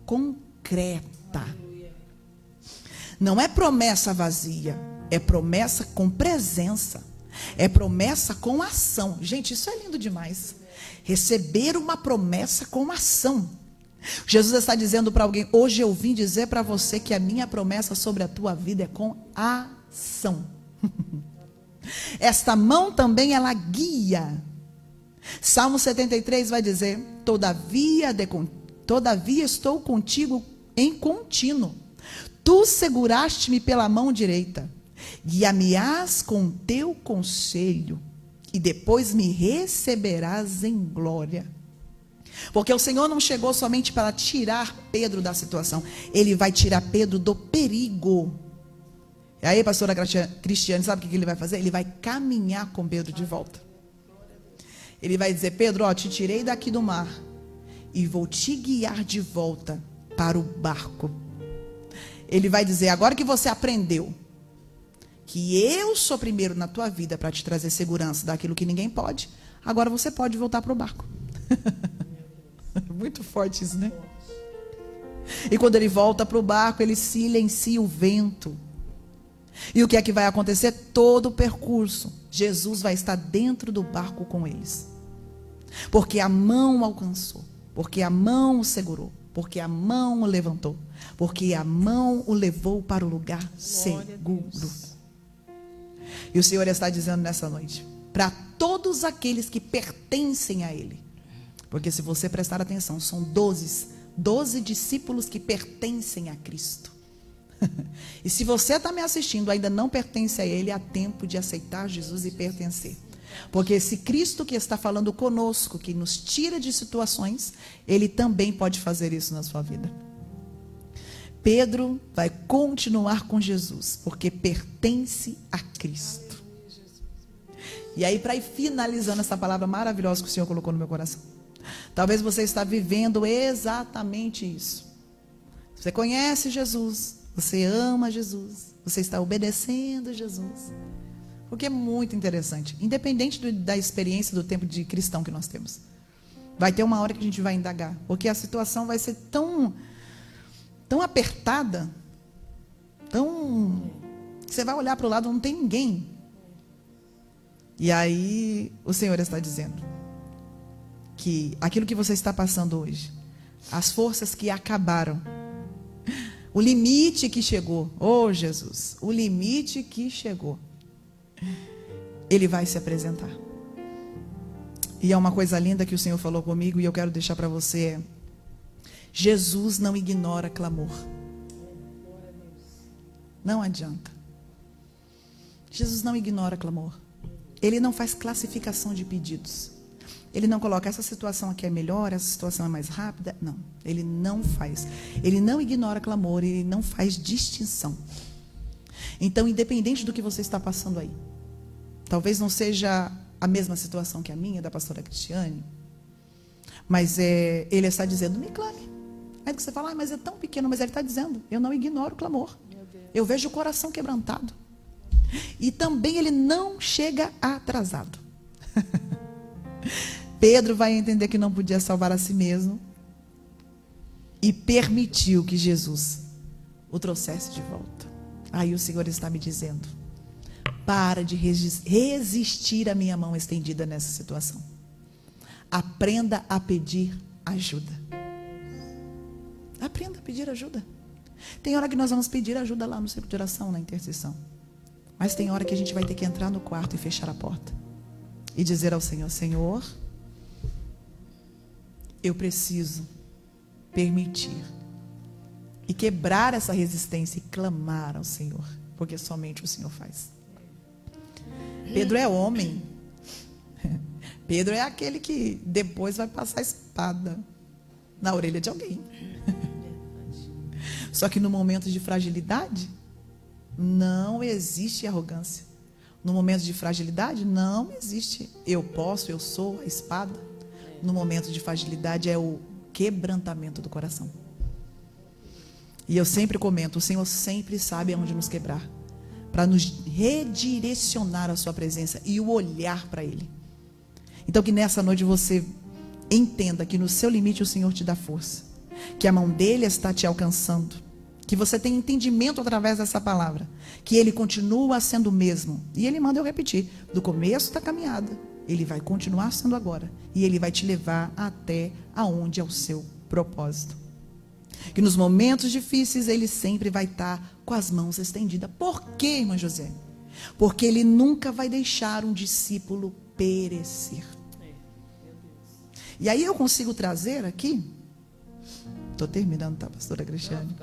concreta. Não é promessa vazia, é promessa com presença, é promessa com ação. Gente, isso é lindo demais. Receber uma promessa com ação. Jesus está dizendo para alguém, hoje eu vim dizer para você que a minha promessa sobre a tua vida é com ação. Esta mão também ela guia. Salmo 73 vai dizer, todavia estou contigo em contínuo. Tu seguraste-me pela mão direita, guia-me-ás com teu conselho, e depois me receberás em glória. Porque o Senhor não chegou somente para tirar Pedro da situação, Ele vai tirar Pedro do perigo. E aí, pastora Cristiane, sabe o que ele vai fazer? Ele vai caminhar com Pedro de volta. Ele vai dizer, Pedro, ó, te tirei daqui do mar e vou te guiar de volta para o barco. Ele vai dizer, agora que você aprendeu que eu sou primeiro na tua vida para te trazer segurança daquilo que ninguém pode, agora você pode voltar para o barco. Muito forte isso, né? E quando ele volta para o barco, ele silencia o vento. E o que é que vai acontecer? Todo o percurso, Jesus vai estar dentro do barco com eles. Porque a mão o alcançou, porque a mão o segurou, porque a mão o levantou, porque a mão o levou para o lugar seguro. E o Senhor está dizendo nessa noite, para todos aqueles que pertencem a Ele, porque se você prestar atenção, são 12 discípulos que pertencem a Cristo. E se você está me assistindo, ainda não pertence a Ele, há tempo de aceitar Jesus e pertencer. Porque esse Cristo que está falando conosco, que nos tira de situações, Ele também pode fazer isso na sua vida. Pedro vai continuar com Jesus, porque pertence a Cristo. E aí, para ir finalizando essa palavra maravilhosa que o Senhor colocou no meu coração, talvez você está vivendo exatamente isso. Você conhece Jesus, você ama Jesus, você está obedecendo Jesus. O que é muito interessante, independente da experiência do tempo de cristão que nós temos, vai ter uma hora que a gente vai indagar, porque a situação vai ser tão apertada, você vai olhar para o lado, não tem ninguém. E aí o Senhor está dizendo que aquilo que você está passando hoje, as forças que acabaram, o limite que chegou, oh Jesus, o limite que chegou, Ele vai se apresentar. E é uma coisa linda que o Senhor falou comigo e eu quero deixar para você. Jesus não ignora clamor. Não adianta. Jesus não ignora clamor. Ele não faz classificação de pedidos. Ele não coloca, essa situação aqui é melhor, essa situação é mais rápida. Não, Ele não faz. Ele não ignora clamor, Ele não faz distinção. Então, independente do que você está passando aí, talvez não seja a mesma situação que a minha, da pastora Cristiane, mas Ele está dizendo, me clame. Aí que você fala, mas é tão pequeno, mas Ele está dizendo, eu não ignoro o clamor. Eu vejo o coração quebrantado. E também Ele não chega atrasado. Pedro vai entender que não podia salvar a si mesmo e permitiu que Jesus o trouxesse de volta. Aí o Senhor está me dizendo, para de resistir à minha mão estendida nessa situação. Aprenda a pedir ajuda. Aprenda a pedir ajuda. Tem hora que nós vamos pedir ajuda lá no círculo de oração, na intercessão. Mas tem hora que a gente vai ter que entrar no quarto e fechar a porta. E dizer ao Senhor, Senhor, eu preciso permitir e quebrar essa resistência e clamar ao Senhor, porque somente o Senhor faz. Pedro é homem. Pedro é aquele que depois vai passar a espada na orelha de alguém. Só que no momento de fragilidade, não existe arrogância. No momento de fragilidade, não existe eu posso, eu sou, a espada. No momento de fragilidade é o quebrantamento do coração. E eu sempre comento, o Senhor sempre sabe aonde nos quebrar, para nos redirecionar à sua presença e o olhar para Ele. Então que nessa noite você entenda que no seu limite o Senhor te dá força, que a mão dele está te alcançando, que você tem entendimento através dessa palavra, que Ele continua sendo o mesmo. E Ele manda eu repetir, do começo da caminhada, Ele vai continuar sendo agora, e Ele vai te levar até aonde é o seu propósito. Que nos momentos difíceis Ele sempre vai estar com as mãos estendidas. Por quê, irmã José? Porque Ele nunca vai deixar um discípulo perecer. E aí eu consigo trazer aqui, estou terminando, tá, pastora Cristiane?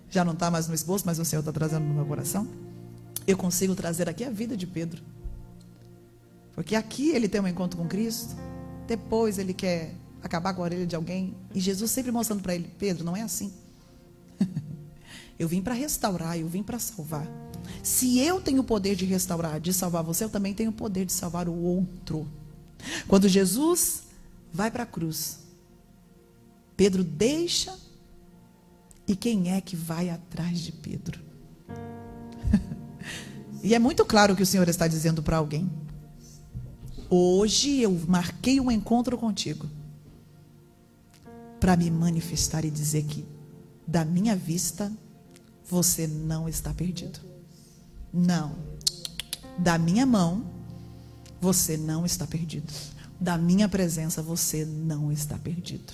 Já não está mais no esboço, mas o Senhor está trazendo no meu coração. Eu consigo trazer aqui a vida de Pedro. Porque aqui ele tem um encontro com Cristo, depois ele quer acabar com a orelha de alguém, e Jesus sempre mostrando para ele, Pedro, não é assim. Eu vim para restaurar, eu vim para salvar. Se eu tenho o poder de restaurar, de salvar você, eu também tenho o poder de salvar o outro. Quando Jesus vai para a cruz, Pedro deixa, e quem é que vai atrás de Pedro? E é muito claro que o Senhor está dizendo para alguém, hoje eu marquei um encontro contigo, para me manifestar e dizer que da minha vista você não está perdido. Não. Da minha mão você não está perdido. Da minha presença você não está perdido.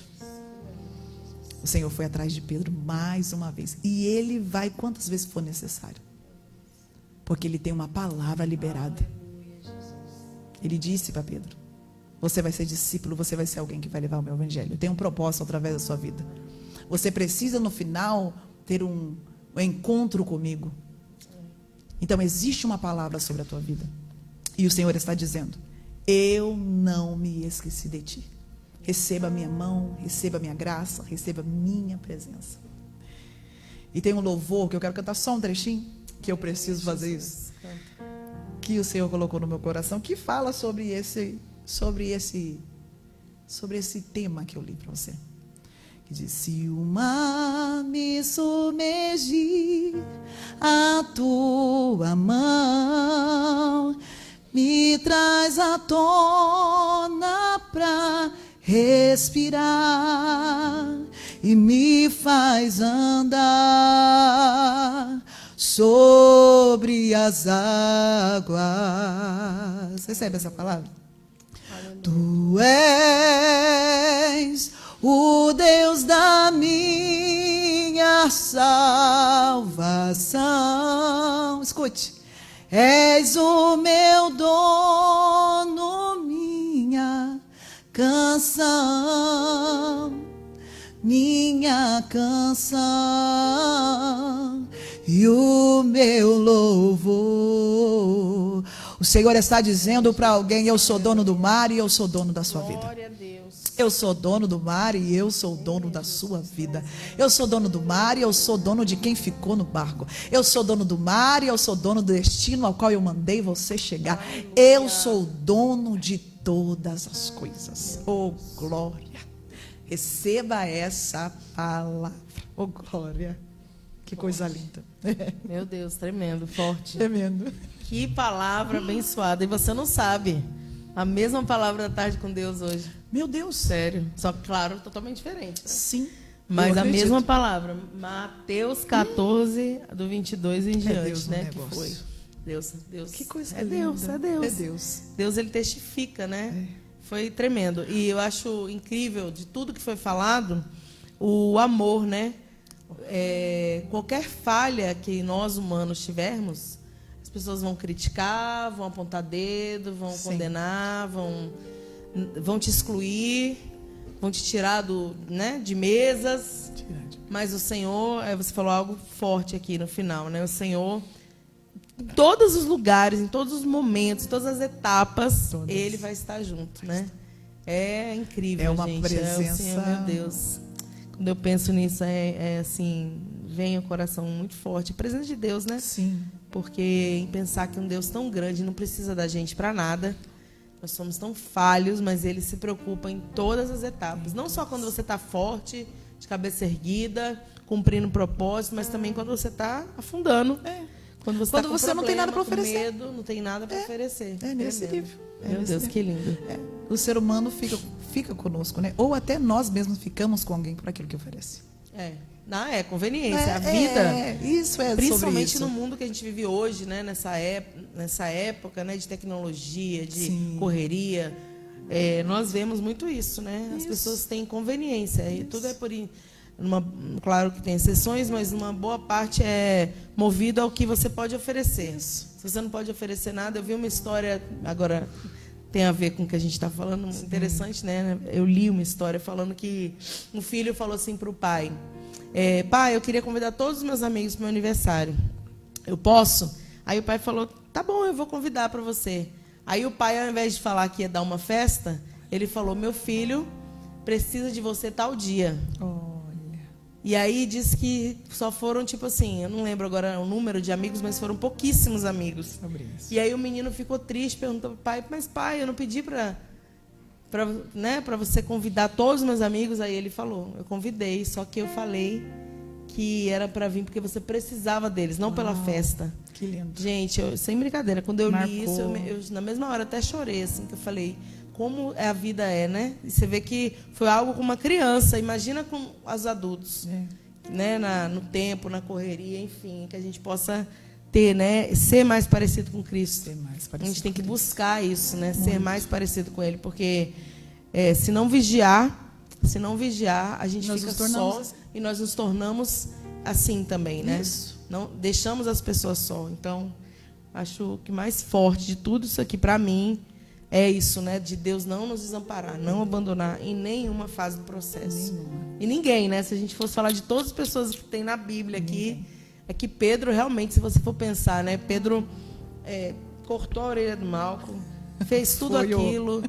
O Senhor foi atrás de Pedro mais uma vez. E Ele vai quantas vezes for necessário. Porque Ele tem uma palavra liberada. Ele disse para Pedro, você vai ser discípulo, você vai ser alguém que vai levar o meu evangelho. Tem um propósito através da sua vida. Você precisa no final ter um encontro comigo. Então existe uma palavra sobre a tua vida. E o Senhor está dizendo, eu não me esqueci de ti. Receba a minha mão, receba a minha graça, receba a minha presença. E tem um louvor que eu quero cantar só um trechinho, que eu preciso fazer isso. Que o Senhor colocou no meu coração, que fala sobre esse tema que eu li para você. Que diz, se o mar me submergir, a tua mão me traz à tona pra respirar e me faz andar sobre as águas. Recebe essa palavra? Aleluia. Tu és o Deus da minha salvação. Escute. És o meu dono, minha canção, e o meu louvor. O Senhor está dizendo para alguém, eu sou dono do mar e eu sou dono da sua vida. Glória a Deus. Eu sou dono do mar e eu sou dono da sua vida. Eu sou dono do mar e eu sou dono de quem ficou no barco. Eu sou dono do mar e eu sou dono do destino ao qual eu mandei você chegar. Aleluia. Eu sou dono de todas as coisas. Oh, glória. Receba essa palavra. Oh, glória. Que coisa linda. Meu Deus, tremendo, forte. Tremendo. Que palavra abençoada. E você não sabe. A mesma palavra da tarde com Deus hoje. Meu Deus. Sério. Só que, claro, totalmente diferente. Né? Sim. Mas a mesma palavra. Mateus 14, do 22 em diante, Deus, né? Que foi. Deus. Que coisa linda. Deus. É Deus. Deus, ele testifica, né? Foi tremendo. E eu acho incrível, de tudo que foi falado, o amor, né? Qualquer falha que nós humanos tivermos, as pessoas vão criticar, vão apontar dedo, vão condenar, vão te excluir, vão te tirar de mesas. Mas o Senhor, você falou algo forte aqui no final, né? O Senhor, em todos os lugares, em todos os momentos, em todas as etapas, Ele vai estar junto, né? É incrível, é uma gente. presença... Senhor, meu Deus. Quando eu penso nisso, assim, vem o coração muito forte. A presença de Deus, né? Sim. Porque em pensar que um Deus tão grande não precisa da gente para nada. Nós somos tão falhos, mas Ele se preocupa em todas as etapas. Não só quando você está forte, de cabeça erguida, cumprindo o propósito, mas também quando você está afundando. Quando você, quando você não tem nada para oferecer. Medo, não tem nada para oferecer. É nesse nível. Meu Deus, que lindo. O ser humano fica conosco, né? Ou até nós mesmos ficamos com alguém por aquilo que oferece. Não, conveniência. A vida. Isso é principalmente sobre isso. no mundo que a gente vive hoje, né? Nessa época, né? De tecnologia, de correria. Nós vemos muito isso, né? As pessoas têm conveniência. E tudo é por. Claro que tem exceções, mas uma boa parte é movido ao que você pode oferecer. Se você não pode oferecer nada, eu vi uma história, agora tem a ver com o que a gente está falando, interessante, né? Eu li uma história falando que um filho falou assim para o pai: pai, eu queria convidar todos os meus amigos para o meu aniversário. Eu posso? Aí o pai falou: tá bom, eu vou convidar para você. Aí o pai, ao invés de falar que ia dar uma festa, ele falou: meu filho precisa de você tal dia. E aí disse que só foram, tipo assim, eu não lembro agora o número de amigos, mas foram pouquíssimos amigos. E aí o menino ficou triste, perguntou pro pai: mas pai, eu não pedi para você convidar todos os meus amigos. Aí ele falou: eu convidei, só que eu falei que era para vir porque você precisava deles, não pela festa. Que lindo. Gente, sem brincadeira, quando eu li isso, eu na mesma hora até chorei, assim, que eu falei: como a vida é, né? E você vê que foi algo com uma criança, imagina com os adultos, né? No tempo, na correria, enfim, que a gente possa ter, né? Ser mais parecido com Cristo. A gente tem que buscar isso, né? Ser mais parecido com Ele, porque se não vigiar, a gente fica só e nós nos tornamos assim também, né? Isso. Não deixamos as pessoas só. Então, acho que mais forte de tudo isso aqui para mim é isso, né? De Deus não nos desamparar, não abandonar em nenhuma fase do processo. E ninguém, né? Se a gente fosse falar de todas as pessoas que tem na Bíblia aqui, é que Pedro realmente, se você for pensar, né? Pedro cortou a orelha do Malco, fez tudo aquilo,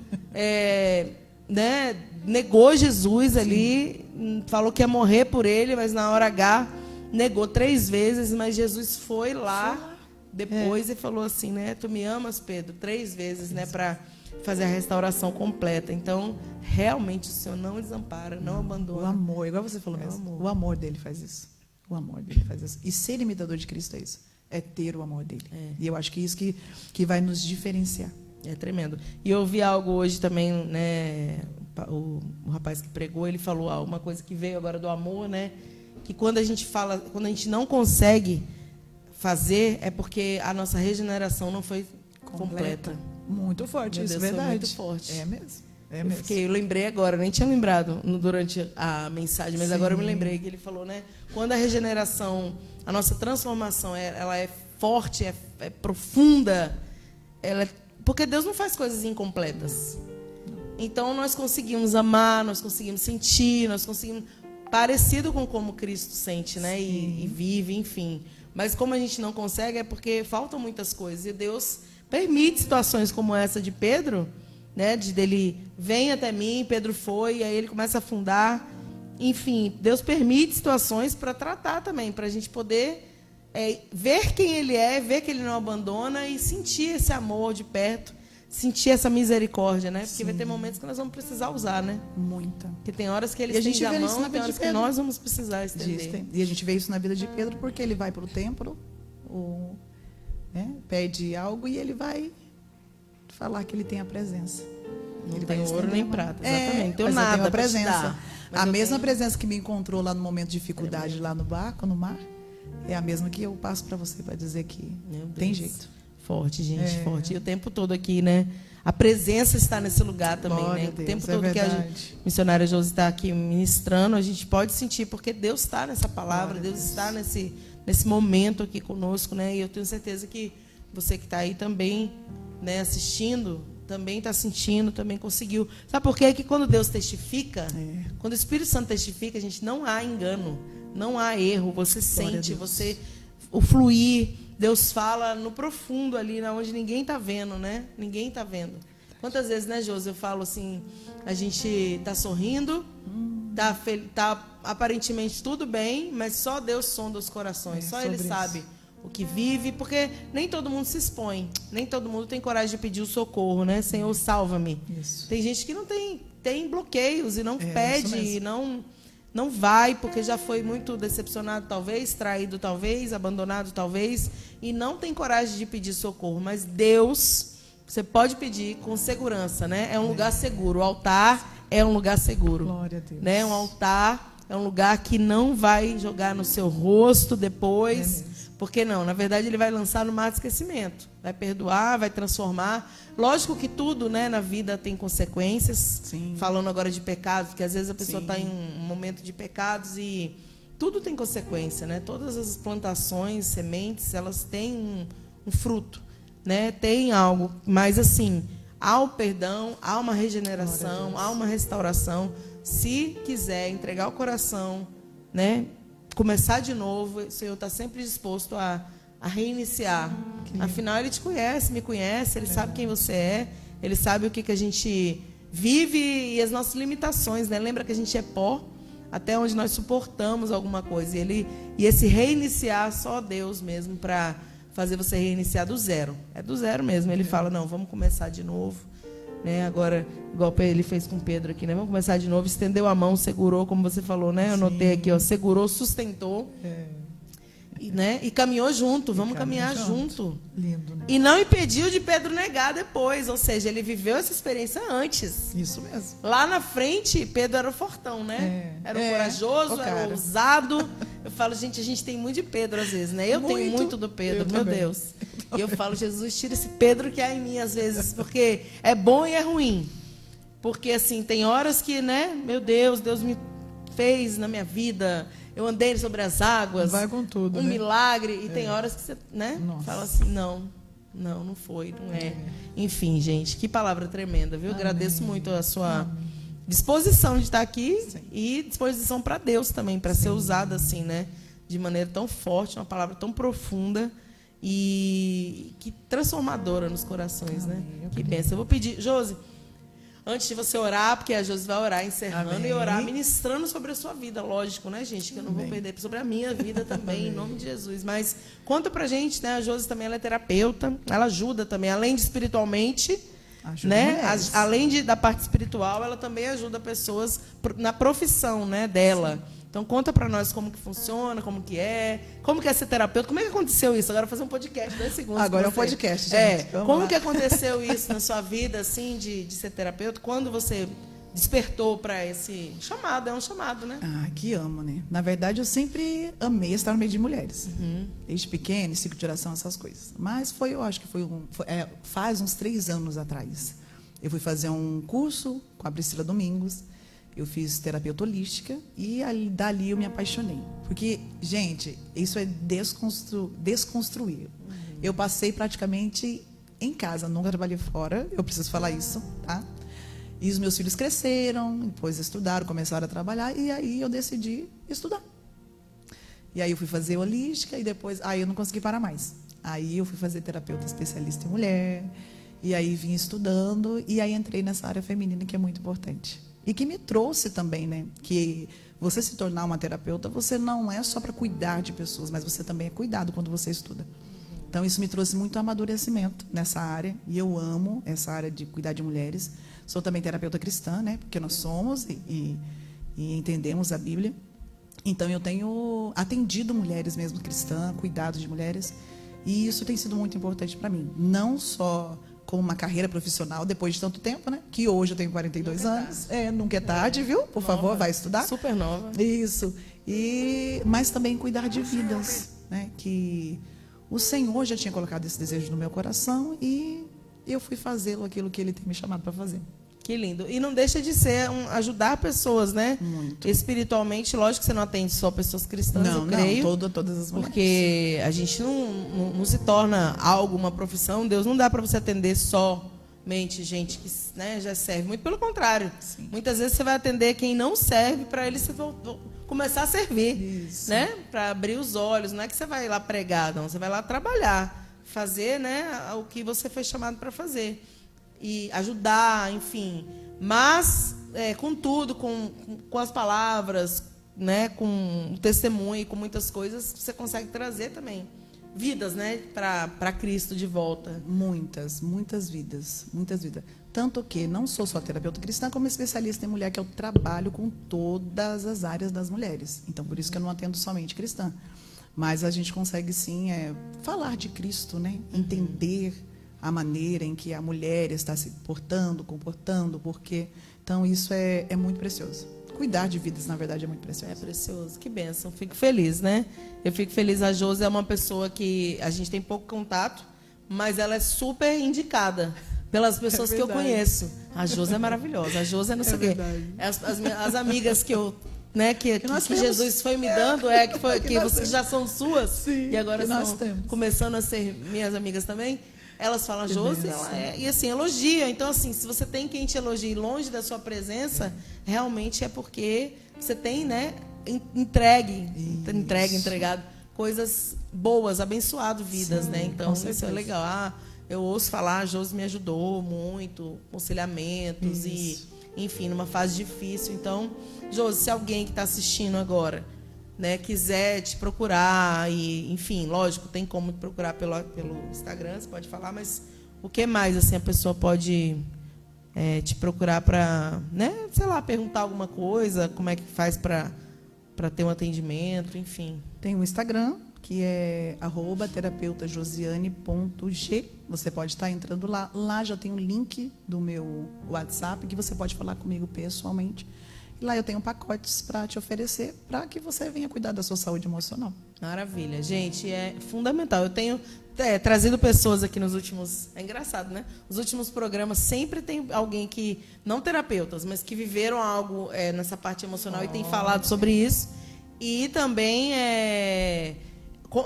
né? Negou Jesus ali, falou que ia morrer por ele, mas na hora H negou 3 vezes, mas Jesus foi lá depois e falou assim, né? Tu me amas, Pedro? 3 vezes, né? Para fazer a restauração completa. Então, realmente, o Senhor não desampara, não abandona. O amor, igual você falou mesmo. O amor dele faz isso. O amor dele faz isso. E ser imitador de Cristo é isso. É ter o amor dele. E eu acho que é isso que vai nos diferenciar. É tremendo. E eu ouvi algo hoje também, né? O rapaz que pregou, ele falou uma coisa que veio agora do amor, né? Que quando a gente não consegue fazer, é porque a nossa regeneração não foi completa. Muito forte, isso é verdade. Muito forte. É mesmo. Eu lembrei agora, nem tinha lembrado durante a mensagem, mas agora eu me lembrei que ele falou, né? Quando a regeneração, a nossa transformação, ela é forte, é profunda, porque Deus não faz coisas incompletas. Então nós conseguimos amar, nós conseguimos sentir, nós conseguimos parecido com como Cristo sente, né? E vive, enfim. Mas como a gente não consegue, é porque faltam muitas coisas. E Deus permite situações como essa de Pedro, né? Dele vem até mim, Pedro foi, e aí ele começa a afundar. Enfim, Deus permite situações para tratar também, para a gente poder ver quem Ele é, ver que Ele não abandona e sentir esse amor de perto, sentir essa misericórdia, né? Porque vai ter momentos que nós vamos precisar usar, né? Muita. Porque tem horas que Ele estende a mão, tem horas que nós vamos precisar estender. E a gente vê isso na vida de Pedro, porque ele vai para o templo, pede algo e ele vai falar que ele tem a presença. Não tem ouro nem prata, exatamente. Não tenho nada, eu tenho a presença. A mesma tenho... presença que me encontrou lá no momento de dificuldade, lá no barco, no mar, é a mesma que eu passo para você, para dizer que tem jeito. Forte, gente, forte. E o tempo todo aqui, né? A presença está nesse lugar também, glória né? Deus, o tempo todo que a missionária Josi está aqui ministrando, a gente pode sentir, porque Deus está nessa palavra, Deus está nesse momento aqui conosco, né? E eu tenho certeza que você que está aí também, né, assistindo, também está sentindo, também conseguiu. Sabe por quê? Que quando Deus testifica, quando o Espírito Santo testifica, a gente não há engano, não há erro. Você sente, o fluir. Deus fala no profundo ali, onde ninguém está vendo, né? Ninguém está vendo. Quantas vezes, né, Josi, eu falo assim, a gente está sorrindo, Tá aparentemente tudo bem, mas só Deus sonda os corações. Só Ele sabe o que vive, porque nem todo mundo se expõe. Nem todo mundo tem coragem de pedir o socorro, né? Senhor, salva-me. Tem gente que não tem bloqueios e não pede, e não vai, porque já foi muito decepcionado, talvez, traído, talvez, abandonado, talvez, e não tem coragem de pedir socorro. Mas Deus, você pode pedir com segurança, né? É um lugar seguro. O altar é um lugar seguro. Glória a Deus. Né? Um altar é um lugar que não vai jogar no seu rosto depois. Porque não, na verdade, ele vai lançar no mar de esquecimento. Vai perdoar, vai transformar. Lógico que tudo, né, na vida tem consequências. Sim. Falando agora de pecados, porque às vezes a pessoa está em um momento de pecados e tudo tem consequência, né? Todas as plantações, sementes, elas têm um fruto, né? Tem algo, mas assim, há o perdão, há uma regeneração, há uma restauração. Se quiser entregar o coração, né? Começar de novo, o Senhor está sempre disposto a reiniciar. Afinal, Ele te conhece, me conhece, Ele sabe quem você é, Ele sabe o que a gente vive e as nossas limitações, né? Lembra que a gente é pó, até onde nós suportamos alguma coisa. E esse reiniciar, só Deus mesmo para fazer você reiniciar do zero. É do zero mesmo. Ele fala, não, vamos começar de novo. Né? Agora, igual ele fez com Pedro aqui, né? Vamos começar de novo. Estendeu a mão, segurou, como você falou, né? Eu anotei aqui, ó, segurou, sustentou. E caminhou junto. Vamos caminhar junto. Lindo, né? E não impediu de Pedro negar depois. Ou seja, ele viveu essa experiência antes. Isso mesmo. Lá na frente, Pedro era o fortão, né? Era o corajoso, era o ousado. Eu falo, gente, a gente tem muito de Pedro às vezes, né? Eu tenho muito do Pedro, meu Deus. E eu falo, Jesus, tira esse Pedro que há em mim às vezes, porque é bom e é ruim. Porque, assim, tem horas que, né? Meu Deus, Deus me fez na minha vida. Eu andei sobre as águas. Vai com tudo, né? Milagre. E tem horas que você, né? Fala assim, não foi, não é. Enfim, gente, que palavra tremenda, viu? Agradeço muito a sua disposição de estar aqui. E disposição para Deus também, para ser usada assim, né? De maneira tão forte, uma palavra tão profunda e que transformadora nos corações, né? Que bênção. Eu vou pedir, Josi, antes de você orar, porque a Josi vai orar encerrando e orar ministrando sobre a sua vida, lógico, né, gente? Que eu não vou perder sobre a minha vida também, em nome de Jesus. Mas conta pra gente, né? A Josi também ela é terapeuta, ela ajuda também, além de espiritualmente, né? Além da parte espiritual, ela também ajuda pessoas na profissão, né, dela. Então conta pra nós como que funciona, como que é ser terapeuta, como é que aconteceu isso? Agora eu vou fazer um podcast, 10 segundos. Agora é um podcast, gente. Como que aconteceu isso na sua vida, assim, de ser terapeuta? Quando você despertou para esse chamado? É um chamado, né? Que amo, né? Na verdade, eu sempre amei estar no meio de mulheres. Desde pequena, ciclo de oração, essas coisas. Mas eu acho que faz uns 3 anos atrás. Eu fui fazer um curso com a Priscila Domingos. Eu fiz terapeuta holística e dali eu me apaixonei. Porque, gente, isso é desconstruir. Eu passei praticamente em casa, nunca trabalhei fora, eu preciso falar isso, tá? E os meus filhos cresceram, depois estudaram, começaram a trabalhar, e aí eu decidi estudar. E aí eu fui fazer holística e depois, eu não consegui parar mais. Aí eu fui fazer terapeuta especialista em mulher, e aí vim estudando, e aí entrei nessa área feminina que é muito importante. E que me trouxe também, né? Que você se tornar uma terapeuta, você não é só para cuidar de pessoas, mas você também é cuidado quando você estuda. Então, isso me trouxe muito amadurecimento nessa área. E eu amo essa área de cuidar de mulheres. Sou também terapeuta cristã, né? Porque nós somos e entendemos a Bíblia. Então, eu tenho atendido mulheres mesmo cristãs, cuidado de mulheres. E isso tem sido muito importante para mim. Não só com uma carreira profissional depois de tanto tempo, né? Que hoje eu tenho 42 anos. Nunca é tarde, viu? Por favor, vai estudar. Super nova. Isso. Mas também cuidar de vidas, né? Que o Senhor já tinha colocado esse desejo no meu coração e eu fui fazê-lo, aquilo que Ele tem me chamado para fazer. Que lindo. E não deixa de ser ajudar pessoas, né? Muito. Espiritualmente, lógico que você não atende só pessoas cristãs, eu creio. Não, todas as mulheres. Porque a gente não se torna algo, uma profissão. Deus não dá para você atender somente gente que, né, já serve. Muito pelo contrário. Sim. Muitas vezes você vai atender quem não serve para ele começar a servir. Isso. Né? Para abrir os olhos. Não é que você vai lá pregar, não. Você vai lá trabalhar. Fazer, né, o que você foi chamado para fazer. E ajudar, enfim. Mas com tudo, com as palavras, né, com o testemunho, com muitas coisas, você consegue trazer também vidas, né, para Cristo de volta. Muitas vidas, muitas vidas. Tanto que não sou só terapeuta cristã, como especialista em mulher, que eu trabalho com todas as áreas das mulheres. Então, por isso que eu não atendo somente cristã. Mas a gente consegue, sim, falar de Cristo, né? Entender a maneira em que a mulher está se comportando, porque... Então, isso é muito precioso. Cuidar de vidas, na verdade, é muito precioso. É precioso. Que bênção. Fico feliz, né? Eu fico feliz. A Josi é uma pessoa que a gente tem pouco contato, mas ela é super indicada pelas pessoas que eu conheço. A Josi é maravilhosa. A Josi é não sei o quê. As amigas que eu... Né, que Jesus foi me dando, que já são suas, sim, e agora estão começando a ser minhas amigas também. Elas falam, Josi, e assim, elogia. Então, assim, se você tem quem te elogie longe da sua presença, realmente é porque você tem, né, entregado coisas boas, abençoado vidas, sim, né? Então, isso é legal. Eu ouço falar, a Josi me ajudou muito, conciliamentos e, enfim, numa fase difícil. Então, Josi, se alguém que está assistindo agora, né, quiser te procurar, e, enfim, lógico, tem como te procurar pelo Instagram, você pode falar, mas o que mais assim a pessoa pode te procurar para, né, sei lá, perguntar alguma coisa, como é que faz para ter um atendimento, enfim. Tem o Instagram, que é @terapeutajosiane.g. Você pode estar entrando lá. Lá já tem um link do meu WhatsApp, que você pode falar comigo pessoalmente. E lá eu tenho pacotes para te oferecer, para que você venha cuidar da sua saúde emocional. Maravilha. Gente, é fundamental. Eu tenho trazido pessoas aqui nos últimos... É engraçado, né? Os últimos programas sempre tem alguém que... Não terapeutas, mas que viveram algo nessa parte emocional e tem falado sobre isso. E também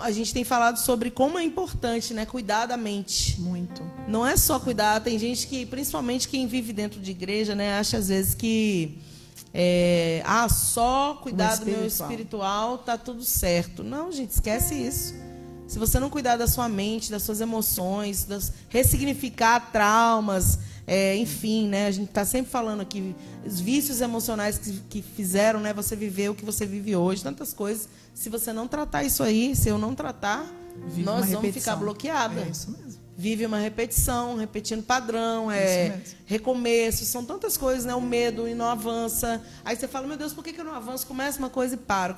a gente tem falado sobre como é importante, né, cuidar da mente. Muito. Não é só cuidar. Tem gente que, principalmente quem vive dentro de igreja, né, acha às vezes que... só cuidar do meu espiritual tá tudo certo. Não, gente, esquece isso. Se você não cuidar da sua mente, das suas emoções, ressignificar traumas, enfim, né? A gente está sempre falando aqui os vícios emocionais que fizeram, né, você viver o que você vive hoje, tantas coisas. Se você não tratar isso aí, se eu não tratar, nós vamos ficar bloqueadas. É isso mesmo. Vive uma repetição, repetindo padrão, recomeço, são tantas coisas, né? O medo e não avança. Aí você fala, meu Deus, por que eu não avanço? Começa uma coisa e paro.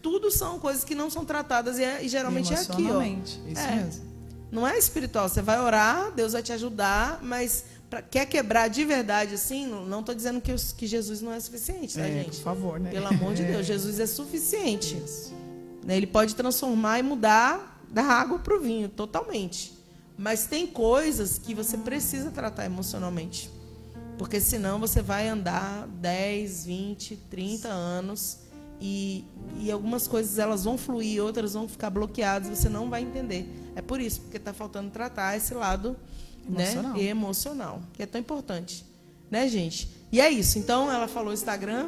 Tudo são coisas que não são tratadas e geralmente é aqui, ó. Isso mesmo. Não é espiritual. Você vai orar, Deus vai te ajudar, mas quer quebrar de verdade assim? Não estou dizendo que Jesus não é suficiente, tá, gente? Por favor, né? Pelo amor de Deus, Jesus é suficiente. Isso. Ele pode transformar e mudar da água para o vinho, totalmente. Mas tem coisas que você precisa tratar emocionalmente. Porque senão você vai andar 10, 20, 30 anos e algumas coisas elas vão fluir, outras vão ficar bloqueadas, você não vai entender. É por isso, porque está faltando tratar esse lado emocional, né, emocional, que é tão importante. Né, gente? E é isso. Então, ela falou Instagram.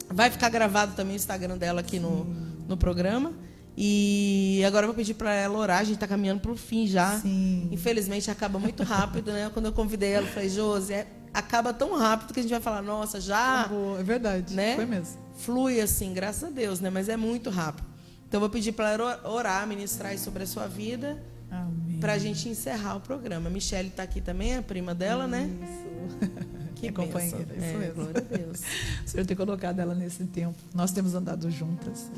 Vai ficar gravado também o Instagram dela aqui no programa. E agora eu vou pedir para ela orar. A gente está caminhando para o fim já. Sim. Infelizmente, acaba muito rápido, né? Quando eu convidei ela, eu falei, Josi, acaba tão rápido que a gente vai falar, nossa, já... É verdade, né? Foi mesmo. Flui assim, graças a Deus, né? Mas é muito rápido. Então, eu vou pedir para ela orar, ministrar sobre a sua vida, para a gente encerrar o programa. A Michelle está aqui também, a prima dela, né? Isso. Que companheira, isso mesmo. Glória a Deus. O Senhor tem colocado ela nesse tempo. Nós temos andado juntas.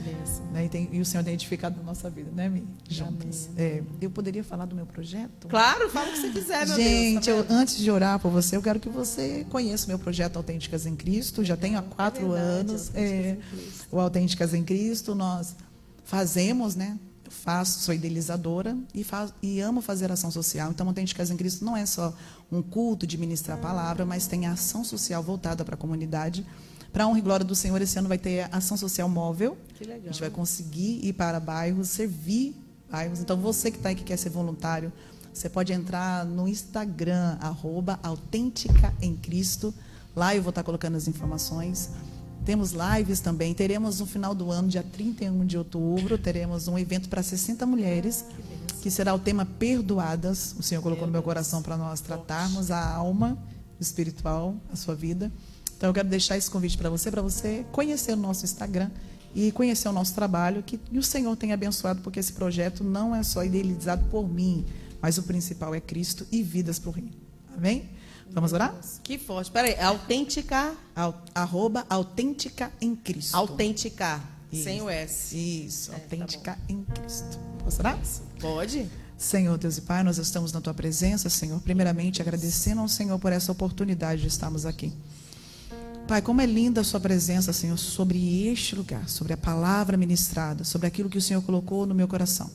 Né? E o Senhor tem edificado a nossa vida, né, Mi? Juntas. Eu poderia falar do meu projeto? Claro, fala o que você quiser, meu Deus. Gente, tá antes de orar por você, eu quero que você conheça o meu projeto Autênticas em Cristo. Já tenho há 4 anos. O Autênticas em Cristo, nós fazemos, né? Sou idealizadora e amo fazer ação social. Então, Autênticas em Cristo não é só um culto de ministrar a palavra, mas tem a ação social voltada para a comunidade. Para a honra e glória do Senhor, esse ano vai ter ação social móvel. Que legal. A gente vai conseguir ir para bairros, servir bairros. Então, você que está aí, que quer ser voluntário, você pode entrar no Instagram, @Autêntica em Cristo. Lá eu vou estar colocando as informações. Temos lives também. Teremos no final do ano, dia 31 de outubro, teremos um evento para 60 mulheres, que será o tema Perdoadas. O Senhor colocou no meu coração para nós tratarmos a alma espiritual, a sua vida. Então eu quero deixar esse convite para você conhecer o nosso Instagram e conhecer o nosso trabalho, e o Senhor tem abençoado, porque esse projeto não é só idealizado por mim, mas o principal é Cristo e vidas para o reino. Amém? Vamos orar? Que forte. Peraí, é autêntica? @autêntica em Cristo. Autêntica, Isso. sem o S. Isso, É, autêntica tá em Cristo. Posso orar? Pode? Senhor Deus e Pai, nós estamos na Tua presença, Senhor, primeiramente agradecendo ao Senhor por essa oportunidade de estarmos aqui. Pai, como é linda a Sua presença, Senhor, sobre este lugar, sobre a palavra ministrada, sobre aquilo que o Senhor colocou no meu coração.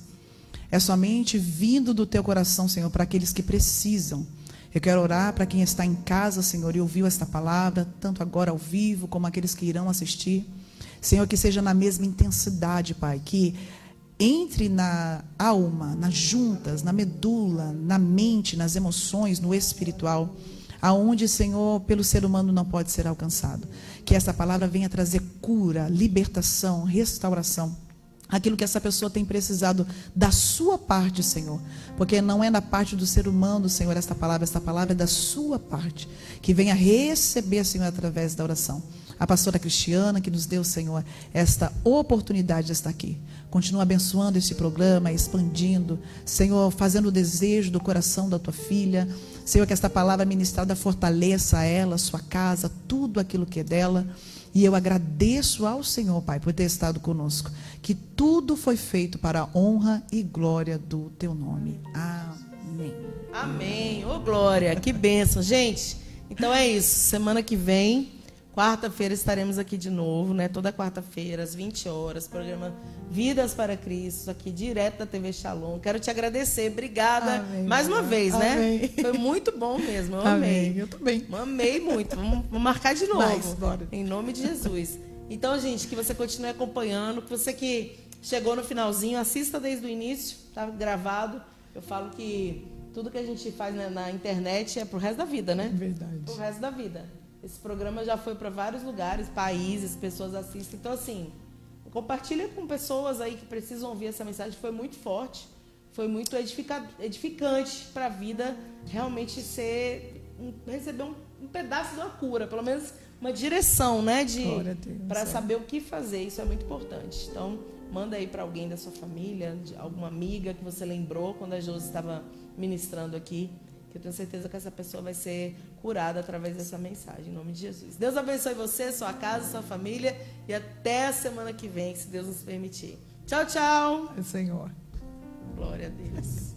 É somente vindo do Teu coração, Senhor, para aqueles que precisam. Eu quero orar para quem está em casa, Senhor, e ouviu esta palavra, tanto agora ao vivo, como aqueles que irão assistir. Senhor, que seja na mesma intensidade, Pai, que entre na alma, nas juntas, na medula, na mente, nas emoções, no espiritual, aonde, Senhor, pelo ser humano não pode ser alcançado. Que essa palavra venha trazer cura, libertação, restauração, aquilo que essa pessoa tem precisado da sua parte, Senhor, porque não é da parte do ser humano, Senhor, esta palavra é da sua parte, que venha receber, Senhor, através da oração. A pastora Cristiana, que nos deu, Senhor, esta oportunidade de estar aqui. Continua abençoando este programa, expandindo, Senhor, fazendo o desejo do coração da tua filha. Senhor, que esta palavra ministrada fortaleça ela, sua casa, tudo aquilo que é dela. E eu agradeço ao Senhor, Pai, por ter estado conosco. Que tudo foi feito para a honra e glória do teu nome. Amém. Amém. Ô, glória. Que bênção. Gente, então é isso. Semana que vem, quarta-feira, estaremos aqui de novo, né? Toda quarta-feira, às 20 horas. Programa Vidas para Cristo, aqui direto da TV Shalom. Quero te agradecer. Obrigada. Amém, mais uma vez, né? Amém. Foi muito bom mesmo. Eu Amém. amei. Eu também. Amei muito. Vamos marcar de novo. Mais, bora. Em nome de Jesus. Então, gente, que você continue acompanhando. Que você que chegou no finalzinho, assista desde o início. Tá gravado. Eu falo que tudo que a gente faz na internet é pro resto da vida, né? Verdade. Pro resto da vida. Esse programa já foi para vários lugares, países, pessoas assistem. Então, assim, compartilha com pessoas aí que precisam ouvir essa mensagem. Foi muito forte, foi muito edificante para a vida realmente receber um pedaço de uma cura, pelo menos uma direção, né, para saber o que fazer. Isso é muito importante. Então, manda aí para alguém da sua família, de alguma amiga que você lembrou quando a Josi estava ministrando aqui. Que eu tenho certeza que essa pessoa vai ser curada através dessa mensagem, em nome de Jesus. Deus abençoe você, sua casa, sua família, e até a semana que vem, se Deus nos permitir. Tchau, tchau. Senhor. Glória a Deus.